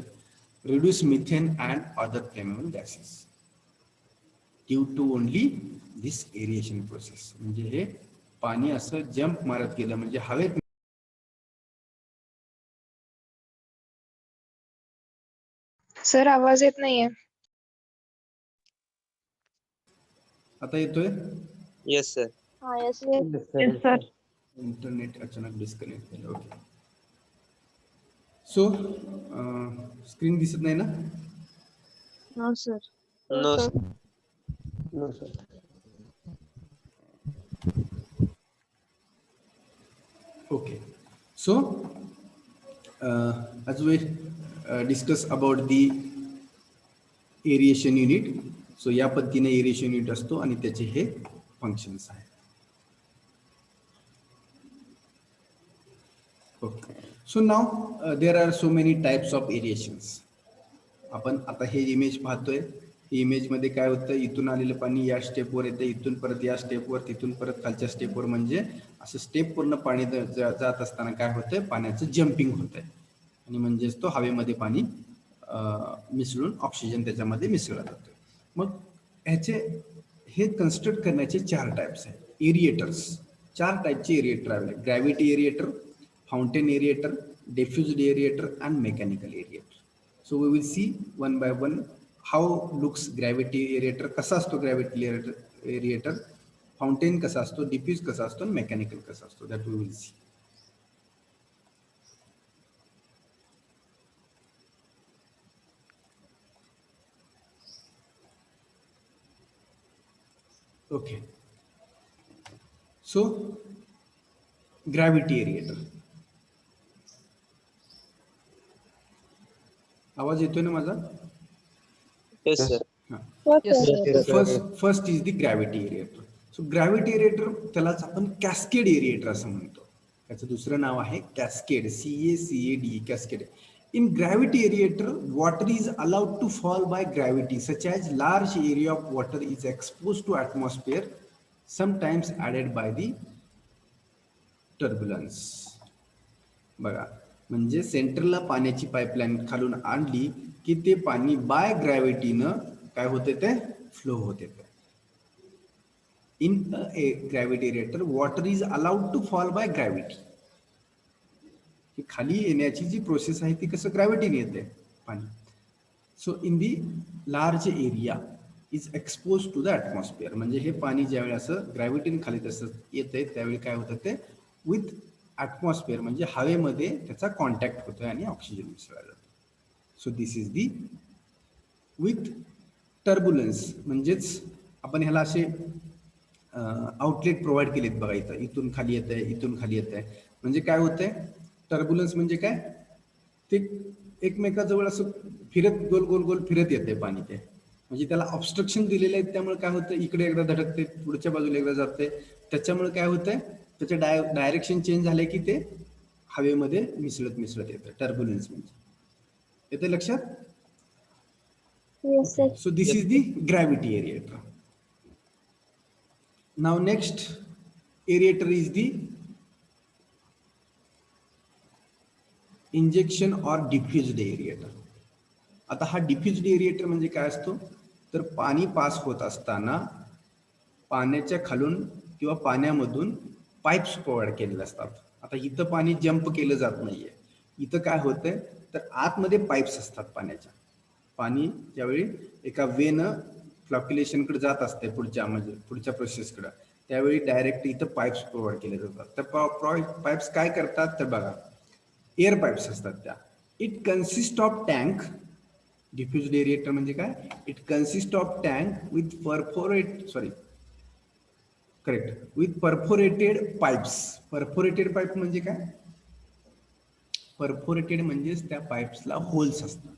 Reduce methane and other flammable gases due to only this aeration process. म्हणजे हे पाणी असं जंप मारत गेलं म्हणजे हवेत सर आवाज येत नाहीये. आता येतोय? Yes, sir. हा यस Yes, sir. इंटरनेट अचानक डिस्कनेक्ट झालं. ओके. सो स्क्रीन दिसत नाही ना? No sir. No, sir. No, sir. Okay. So as we discuss about the aeration unit, so या पद्धतीने एरिएशन युनिट असतो आणि त्याचे हे फंक्शन्स आहेत. Okay. So now there are so many types of aerations. आपण आता हे इमेज पाहतोय. इमेज मध्ये काय होतं, इथून आलेलं पाणी या स्टेपवर येतं, इथून परत या स्टेपवर, तिथून परत खालच्या स्टेपवर, म्हणजे असं स्टेप पूर्ण पाणी जात असताना काय होतंय, पाण्याचं जम्पिंग होतंय आणि म्हणजेच तो हवेमध्ये पाणी मिसळून ऑक्सिजन त्याच्यामध्ये मिसळला जातो. मग ह्याचे हे कन्स्ट्रक्ट करण्याचे 4 टाइप्स आहेत. एरिएटर्स, 4 टाइपचे एरिएटर आहेत. Gravity aerator, fountain aerator, diffused aerator and mechanical aerator. So we will see one by one how looks gravity aerator, कसा असतो ग्रॅव्हिटी एरिएटर, फाउंटेन कसा असतो, डिफ्यूज कसा असतो, मेकॅनिकल कसा असतो, that we will see. Okay. So gravity aerator, आवाज येतोय ना माझा? Yes, sir. Yes, sir. First is the gravity aerator. So gravity aerator त्यालाच आपण कॅस्केड एरिएटर असं म्हणतो. त्याचं दुसरं नाव आहे cascade, CACAD, cascade. In gravity aerator, water is allowed to fall by gravity, such as large area of water is exposed to atmosphere, sometimes added by the turbulence. बघा, म्हणजे सेंटरला पाण्याची पाईपलाईन खालून आणली की ते पाणी बाय ग्रॅव्हिटीनं काय होते, ते फ्लो होते. In gravity aerator water is allowed to fall by gravity. की खाली येण्याची जी प्रोसेस आहे ती कसं ग्रॅव्हिटीने येते पाणी. So in the large area is expose to the atmosphere, म्हणजे हे पाणी ज्यावेळी असं ग्रॅव्हिटीने खाली तसं येते त्यावेळी काय होतं, ते विथ ॲटमॉस्फिअर म्हणजे हवेमध्ये त्याचा कॉन्टॅक्ट होतोय आणि ऑक्सिजन मिसळला जातो. So this is the with turbulence, म्हणजेच आपण ह्याला असे आउटलेट प्रोव्हाइड केलेत बघा. इथून खाली येत आहे, इथून खाली येत आहे, म्हणजे काय होतंय, टर्ब्युलन्स म्हणजे काय, ते एकमेकाजवळ असं फिरत गोल गोल गोल फिरत येते पाणी. ते म्हणजे त्याला ऑब्स्ट्रक्शन दिलेले आहेत, त्यामुळे काय होतं, इकडे एकदा धडकते, पुढच्या बाजूला एकदा जाते, त्याच्यामुळे काय होतंय, त्याचे डायरेक्शन चेंज झाले की ते हवेमध्ये मिसळत येतं. टर्ब्युलन्स म्हणजे येते लक्षात? Yes, sir. So this is the gravity aerator. Now next aerator is the injection or diffused aerator. आता हा डिफ्युज्ड एरिएटर म्हणजे काय असतो, तर पाणी पास होत असताना पाण्याच्या खालून किंवा पाण्यामधून पाईप्स प्रोव्हाइड केलेले असतात. आता इथं पाणी जंप केलं जात नाहीये. इथं काय होतंय, तर आतमध्ये पाईप्स असतात पाण्याच्या. पाणी ज्यावेळी एका वेनं फ्लॉक्युलेशनकडे जात असते पुढच्या प्रोसेसकडे, त्यावेळी डायरेक्ट इथं पाईप्स प्रोव्हाइड केले जातात. तर पाईप्स काय करतात, तर बघा एअर पाईप्स असतात त्या. It consist of tank. Diffused aerator म्हणजे काय, it consist of tank with perforated pipes. Perforated pipe म्हणजे काय, परफोरेटेड म्हणजेच त्या पाईप्सला होल्स असतात.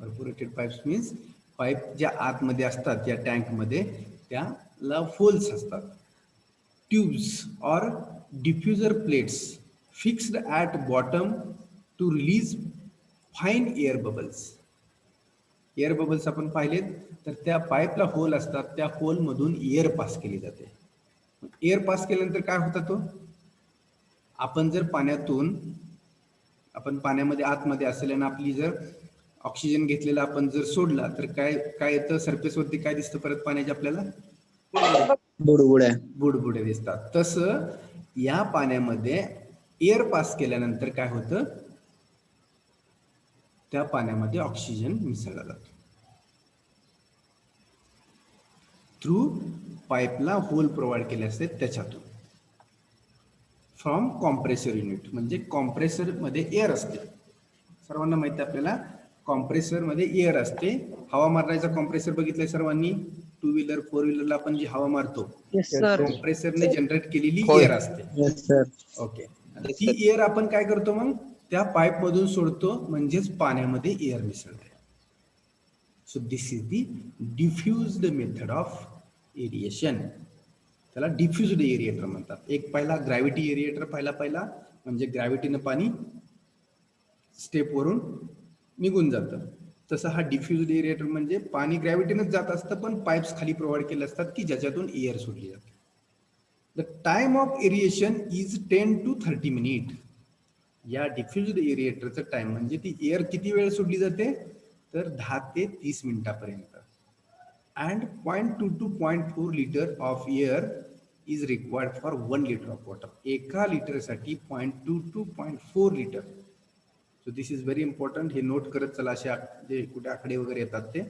परफोरेटेड पाईप्स मीन्स पाईप ज्या आतमध्ये असतात या टँकमध्ये त्याला होल्स असतात. ट्यूब्स और diffuser plates fixed at bottom to release fine air bubbles. Air bubbles आपण पाहिलेत, तर त्या पाईपला होल असतात, त्या होलमधून एअर पास केली जाते. एअर पास केल्यानंतर काय होतं, तो आपण जर पाण्यामध्ये आतमध्ये असेल आणि आपली जर ऑक्सिजन घेतलेला आपण जर सोडला, तर काय येतं, सरफेसवरती काय दिसतं परत पाण्याच्या आपल्याला, बुडबुडे दिसतात. तसं या पाण्यामध्ये एअर पास केल्यानंतर काय होतं, त्या पाण्यामध्ये ऑक्सिजन मिसळला जातो. थ्रू पाईपला होल प्रोव्हाइड केले असते त्याच्यातून. फ्रॉम कॉम्प्रेसर युनिट म्हणजे कॉम्प्रेसर मध्ये एअर असते. सर्वांना माहिती आहे आपल्याला कॉम्प्रेसर मध्ये एअर असते. हवा मारण्याचा कॉम्प्रेसर बघितलंय सर्वांनी. 2 व्हीलर 4 व्हीलरला आपण जी हवा मारतो Yes, sir. कॉम्प्रेसरने जनरेट केलेली होय. एअर असते. Yes, sir. ओके. Yes, ती sir. एअर आपण काय करतो मग त्या पाईप मधून सोडतो म्हणजेच पाण्यामध्ये एअर मिसळते. So this is the diffused method of aeration. त्याला डिफ्युज्ड एरिएटर म्हणतात. एक पहिला ग्रॅव्हिटी एरिएटर पहिला म्हणजे ग्रॅव्हिटीनं पाणी स्टेपवरून निघून जातं. तसं हा डिफ्युज्ड एरिएटर म्हणजे पाणी ग्रॅव्हिटीनंच जात असतं पण पाईप्स खाली प्रोव्हाइड केले असतात की ज्याच्यातून एअर सोडली जाते. The time of aeration is 10 to 30 minute. या डिफ्युज्ड एरिएटरचं टाइम म्हणजे ती एअर किती वेळ सोडली जाते तर 10 ते 30 मिनिटापर्यंत. And 0.2 to 0.4 litre of air is required for 1 litre of water. एका लिटरसाठी 0.2 to 0.4 litre. So this is very important. हे नोट करत चला असे जे कुठे आकडे वगैरे येतात ते.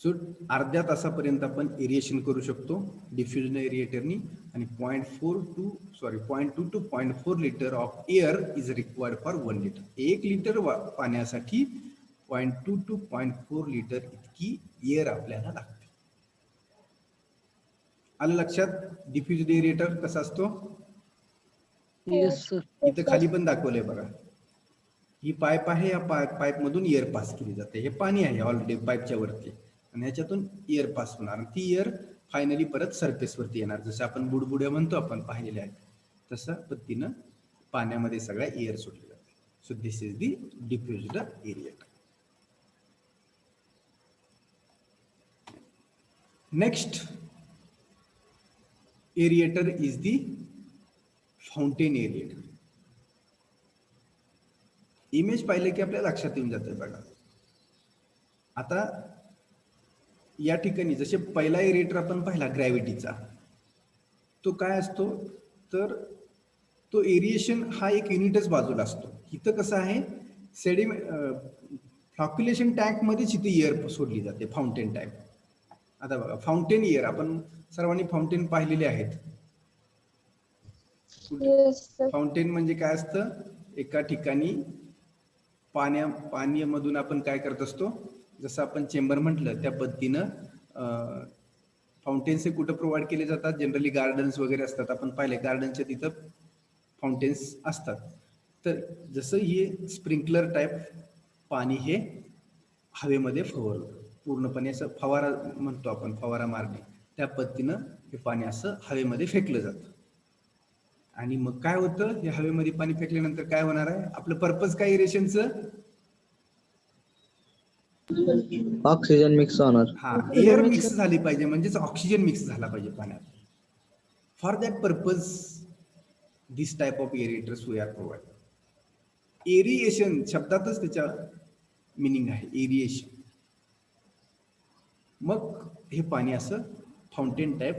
सो अर्ध्या तासापर्यंत आपण एरिएशन करू शकतो डिफ्युजन एरिएटरनी. आणि 0.2 to 0.4 litre of air is required for 1 litre. 1 litre पाण्यासाठी 0.2 to 0.4 लिटर इतकी एअर आपल्याला लागते. आलं लक्षात डिफ्युज्ड एरिएटर कसा असतो. Yes, sir. इथं खाली पण दाखवलंय बघा. ही पाईप आहे. या पाईप मधून एअर पास केली जाते. हे पाणी आहे ऑलरेडी पाईपच्या वरती आणि ह्याच्यातून एअर पास होणार. ती एअर फायनली परत सरफेस वरती येणार. जसं आपण बुडबुड्या म्हणतो आपण पाहिलेले आहेत तसं पद्धतीनं पाण्यामध्ये सगळ्या एअर सोडली जाते. So this is the diffused aerator. Next aerator is the fountain aerator. Image पाहिले की आपल्या लक्षात येऊन जाते बघा. आता या ठिकाणी जसे पहिला एरिएटर आपण पाहिला ग्रॅव्हिटीचा तो काय असतो तर तो एरिएशन हा एक युनिटच बाजूला असतो. इथं कसं आहे फ्लॉक्युलेशन टँक मध्येच इथे एअर सोडली जाते फाउंटेन टाईप. आता बघा फाउंटेन एअर आपण सर्वांनी फाउंटेन पाहिलेले आहेत. Yes, sir. फाउंटेन म्हणजे काय असतं एका ठिकाणी पाण्यामधून आपण काय करत असतो जसं आपण चेंबर म्हटलं त्या पद्धतीनं फाउंटेन्स हे कुठं प्रोव्हाइड केले जातात. जनरली गार्डन्स वगैरे असतात. आपण पाहिले गार्डनच्या तिथं फाउंटेन्स असतात. तर जसं हे स्प्रिंकलर टाईप पाणी हे हवेमध्ये फवारतं पूर्णपणे असं फवारा म्हणतो आपण फवारा मारणे त्या पद्धतीनं हे पाणी असं हवेमध्ये फेकलं जातं. आणि मग काय होतं हे हवेमध्ये पाणी फेकल्यानंतर काय होणार आहे आपलं पर्पज काय एरिएशनचं ऑक्सिजन मिक्स होणार. हा एअर मिक्स झाली पाहिजे म्हणजेच ऑक्सिजन मिक्स झाला पाहिजे पाण्यात. For that purpose this type of aerators we are provide. Aeration शब्दातच त्याच्या मिनिंग आहे एरिएशन. मग हे पाणी असं फाउंटेन टाइप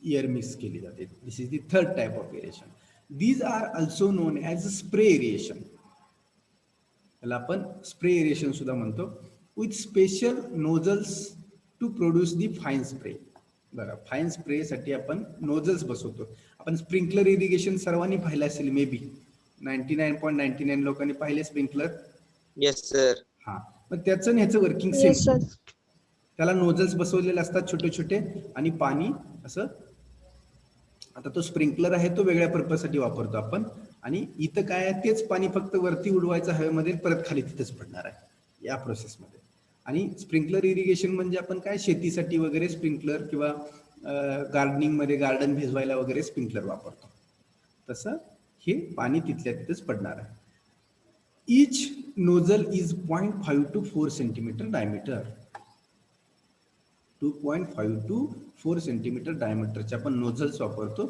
एअर मिक्स केली जाते. This is the third type of aeration. These are also known as spray aeration. त्याला आपण स्प्रे एरिएशन सुद्धा म्हणतो. With special nozzles to produce the fine spray. बरं फाईन स्प्रेसाठी आपण नोझल्स बसवतो. आपण स्प्रिंकलर इरिगेशन सर्वांनी पाहिलं असेल मे बी 99.99 लोकांनी पाहिले स्प्रिंकलर. Yes, sir. हा मग त्याचं आणि ह्याचं वर्किंग सेम. Yes, sir. त्याला नोझल्स बसवलेले असतात छोटे छोटे आणि पाणी असं. आता तो स्प्रिंकलर आहे तो वेगळ्या पर्पजसाठी वापरतो आपण आणि इथं काय आहे तेच पाणी फक्त वरती उडवायचं हवेमध्ये परत खाली तिथेच पडणार आहे या प्रोसेसमध्ये. आणि स्प्रिंकलर इरिगेशन म्हणजे आपण काय शेतीसाठी वगैरे स्प्रिंकलर किंवा गार्डनिंग मध्ये गार्डन भिजवायला वगैरे स्प्रिंकलर वापरतो. तसं हे पाणी तिथल्या तिथेच पडणार आहे. Each nozzle is 0.5 to 4 centimetre diameter. 2.5 to 4 centimetre डायमीटरचे आपण नोझल्स वापरतो.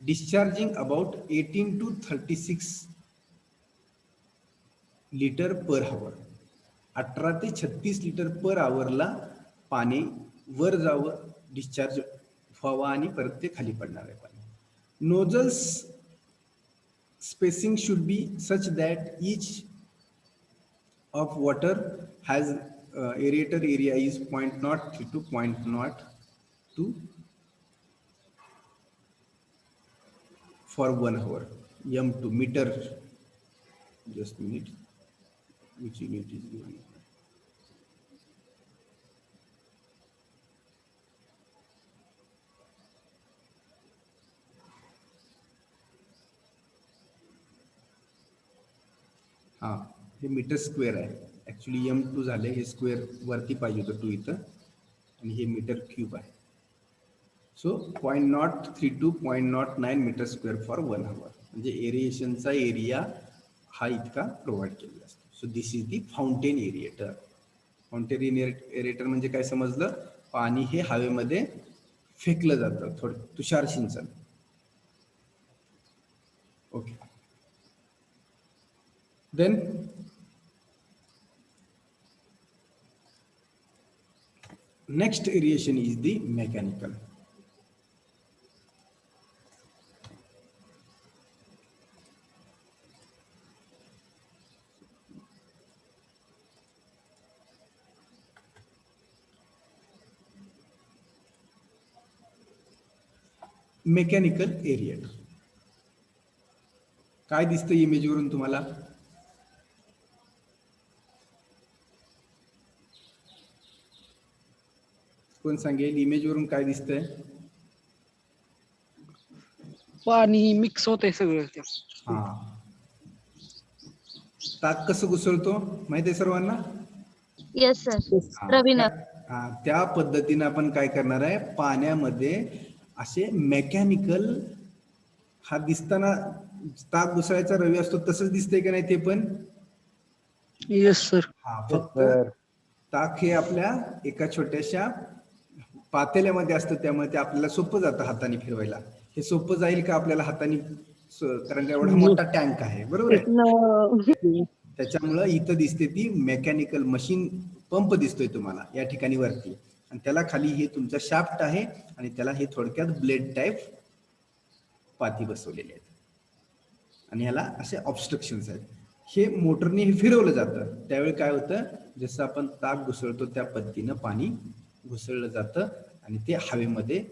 Discharging about 18 to 36 litre per hour. 18 ते 36 लिटर पर आवरला पाणी वर जावं डिस्चार्ज व्हावं आणि परत ते खाली पडणार आहे पाणी. Nozzles spacing should be such that each of water has aerator area is 0.03 to 0.02 for 1 hour. M2 meter. Just a minute. Which unit is given? हा, हे मीटर स्क्वेअर आहे. ऍक्च्युली M2 झाले, हे स्क्वेअर वरती पाहिजे होतं 2 इथं, आणि हे मीटर क्यूब आहे. So 0.03 to 0.09 metre square for 1 hour. म्हणजे एरिएशनचा एरिया हा इतका प्रोव्हाइड केलेला असतो. So this is the fountain aerator. Fountain aerator म्हणजे काय समजलं? पाणी हे हवेमध्ये फेकलं जातं, थोडं तुषार सिंचन. Okay. Then next aeration is the mechanical. Mechanical aerator काय दिसतं इमेज वरून तुम्हाला? कोण सांगेल इमेज वरून काय दिसतंय? पाणी मिक्स होतंय सगळं त्या. हा, ताक कसं घुसळतो माहिती आहे सर्वांना? Yes sir. हा, रवीना. त्या पद्धतीने आपण काय करणार आहे, पाण्यामध्ये असे मेकॅनिकल, हा दिसताना ताक घुसळायचा रवी असतो तसंच दिसतंय का नाही ते पण? Yes sir. हा, फक्त ताक हे आपल्या एका छोट्याशा पातेल्यामध्ये असतं, त्यामुळे ते आपल्याला सोपं जातं हाताने फिरवायला. हे सोपं जाईल का आपल्याला हाताने? कारण का एवढा मोठा टँक आहे, बरोबर आहे. त्याच्यामुळं इथं दिसते ती मेकॅनिकल मशीन, पंप दिसतोय तुम्हाला या ठिकाणी वरती, आणि त्याला खाली हे तुमचा शाफ्ट आहे, आणि त्याला हे थोडक्यात ब्लेड टाईप पाती बसवलेले आहेत, आणि ह्याला असे ऑब्स्ट्रक्शन्स आहेत. हे मोटरने हे फिरवलं जातं. त्यावेळी काय होतं, जसं आपण ताक घुसळतो त्या पद्धतीनं पाणी घुसळलं जातं, आणि ते हवेमध्ये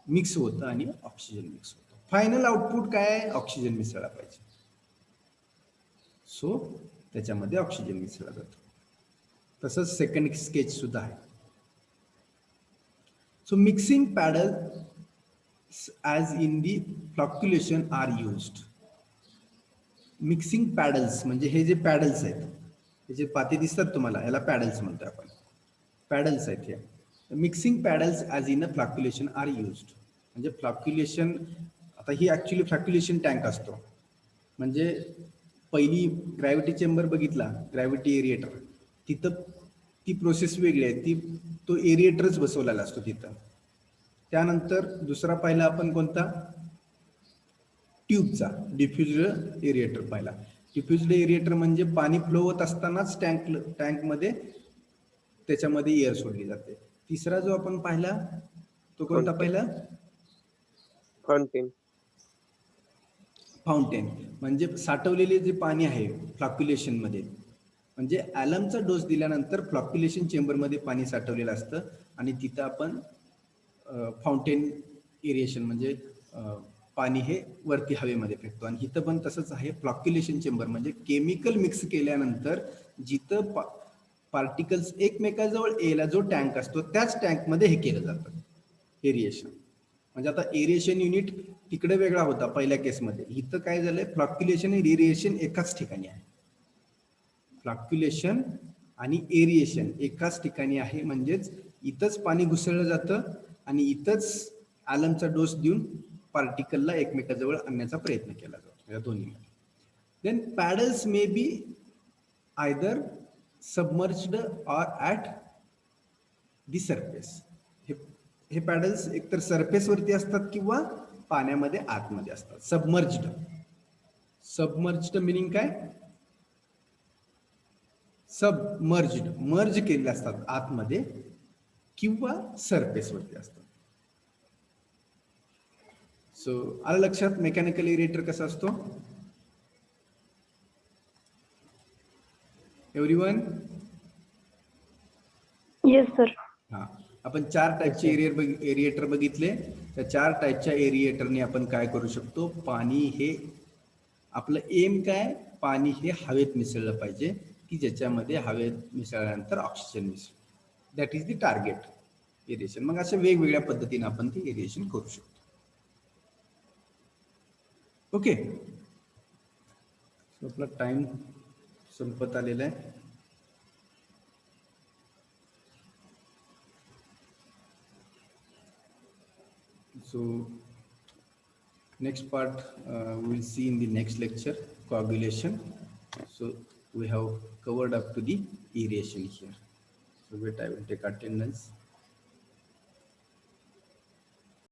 मिक्स होतं आणि ऑक्सिजन मिक्स होतं. फायनल आउटपुट काय आहे? ऑक्सिजन मिसळला पाहिजे. सो त्याच्यामध्ये ऑक्सिजन मिसळला जातो. तसंच सेकंड स्केच सुद्धा आहे. So mixing paddle as in the flocculation are used. Mixing paddles म्हणजे हे जे पॅडल्स आहेत, हे जे पाते दिसतात तुम्हाला, याला पॅडल्स म्हणतो आपण. पॅडल्स आहेत हे. Mixing paddles as in a flocculation are used. म्हणजे फ्लॉक्युलेशन, आता ही ॲक्च्युली फ्लॉक्युलेशन टँक असतो. म्हणजे पहिली ग्रॅव्हिटी चेंबर बघितला, ग्रॅव्हिटी एरिएटर, तिथं ती प्रोसेस वेगळी आहे, ती तो एरिएटरच बसवलेला असतो तिथं. त्यानंतर दुसरा पाहिला आपण कोणता? ट्यूबचा, डिफ्युज्ड एरिएटर पाहिला. डिफ्युज्ड एरिएटर म्हणजे पाणी फ्लो होत असतानाच टँकमध्ये त्याच्यामध्ये एअर सोडली जाते. तिसरा जो आपण पाहिला तो कोणता पाहिला? फाउंटेन. फाउंटेन म्हणजे साठवलेले जे पाणी आहे फ्लॉक्युलेशन मध्ये, म्हणजे ॲलमचा डोस दिल्यानंतर फ्लॉक्युलेशन चेंबरमध्ये पाणी साठवलेलं असतं, आणि तिथं आपण फाउंटेन एरिएशन म्हणजे पाणी हे वरती हवेमध्ये फेकतो. आणि इथं पण तसंच आहे. फ्लॉक्युलेशन चेंबर म्हणजे केमिकल मिक्स केल्यानंतर जिथं पार्टिकल्स एकमेकाजवळ यायला जो टँक असतो त्याच टँकमध्ये हे केलं जातं एरिएशन. म्हणजे आता एरिएशन युनिट तिकडे वेगळा होता पहिल्या केसमध्ये, इथं काय झालंय, फ्लॉक्युलेशन आणि एरिएशन एकाच ठिकाणी आहे. फ्लॉक्युलेशन आणि एरिएशन एकाच ठिकाणी आहे, म्हणजेच इथंच पाणी घुसळलं जातं आणि इथंच ॲलमचा डोस देऊन पार्टिकलला एकमेकाजवळ आणण्याचा प्रयत्न केला जातो या दोन्हीमध्ये. Then paddles may be either submerged or at the surface. हे पॅडल्स एकतर सरफेसवरती असतात किंवा पाण्यामध्ये आतमध्ये असतात. सबमर्ज्ड, सबमर्ज्ड मिनिंग काय? सबमर्ज्ड, मर्ज केलेले असतात आतमध्ये किंवा सरफेसवरती असतात. सो आलं लक्षात मेकॅनिकल एरिएटर कसा असतो? एव्हरीवन? Yes sir. हा, आपण 4 टाईपचे एरिएटर बघितले. त्या 4 टाईपच्या एरिएटरने आपण काय करू शकतो, पाणी हे आपलं एम काय, पाणी हे हवेत मिसळलं पाहिजे की ज्याच्यामध्ये हवेत मिसळल्यानंतर ऑक्सिजन मिसळ. That is the target aeration. मग अशा वेगवेगळ्या पद्धतीने आपण ते एरिएशन करू शकतो. ओके, आपला टाइम संपत आलेला आहे. So next part we'll see in the next lecture, coagulation. So we have covered up to the aeration here. So wait, I will take attendance.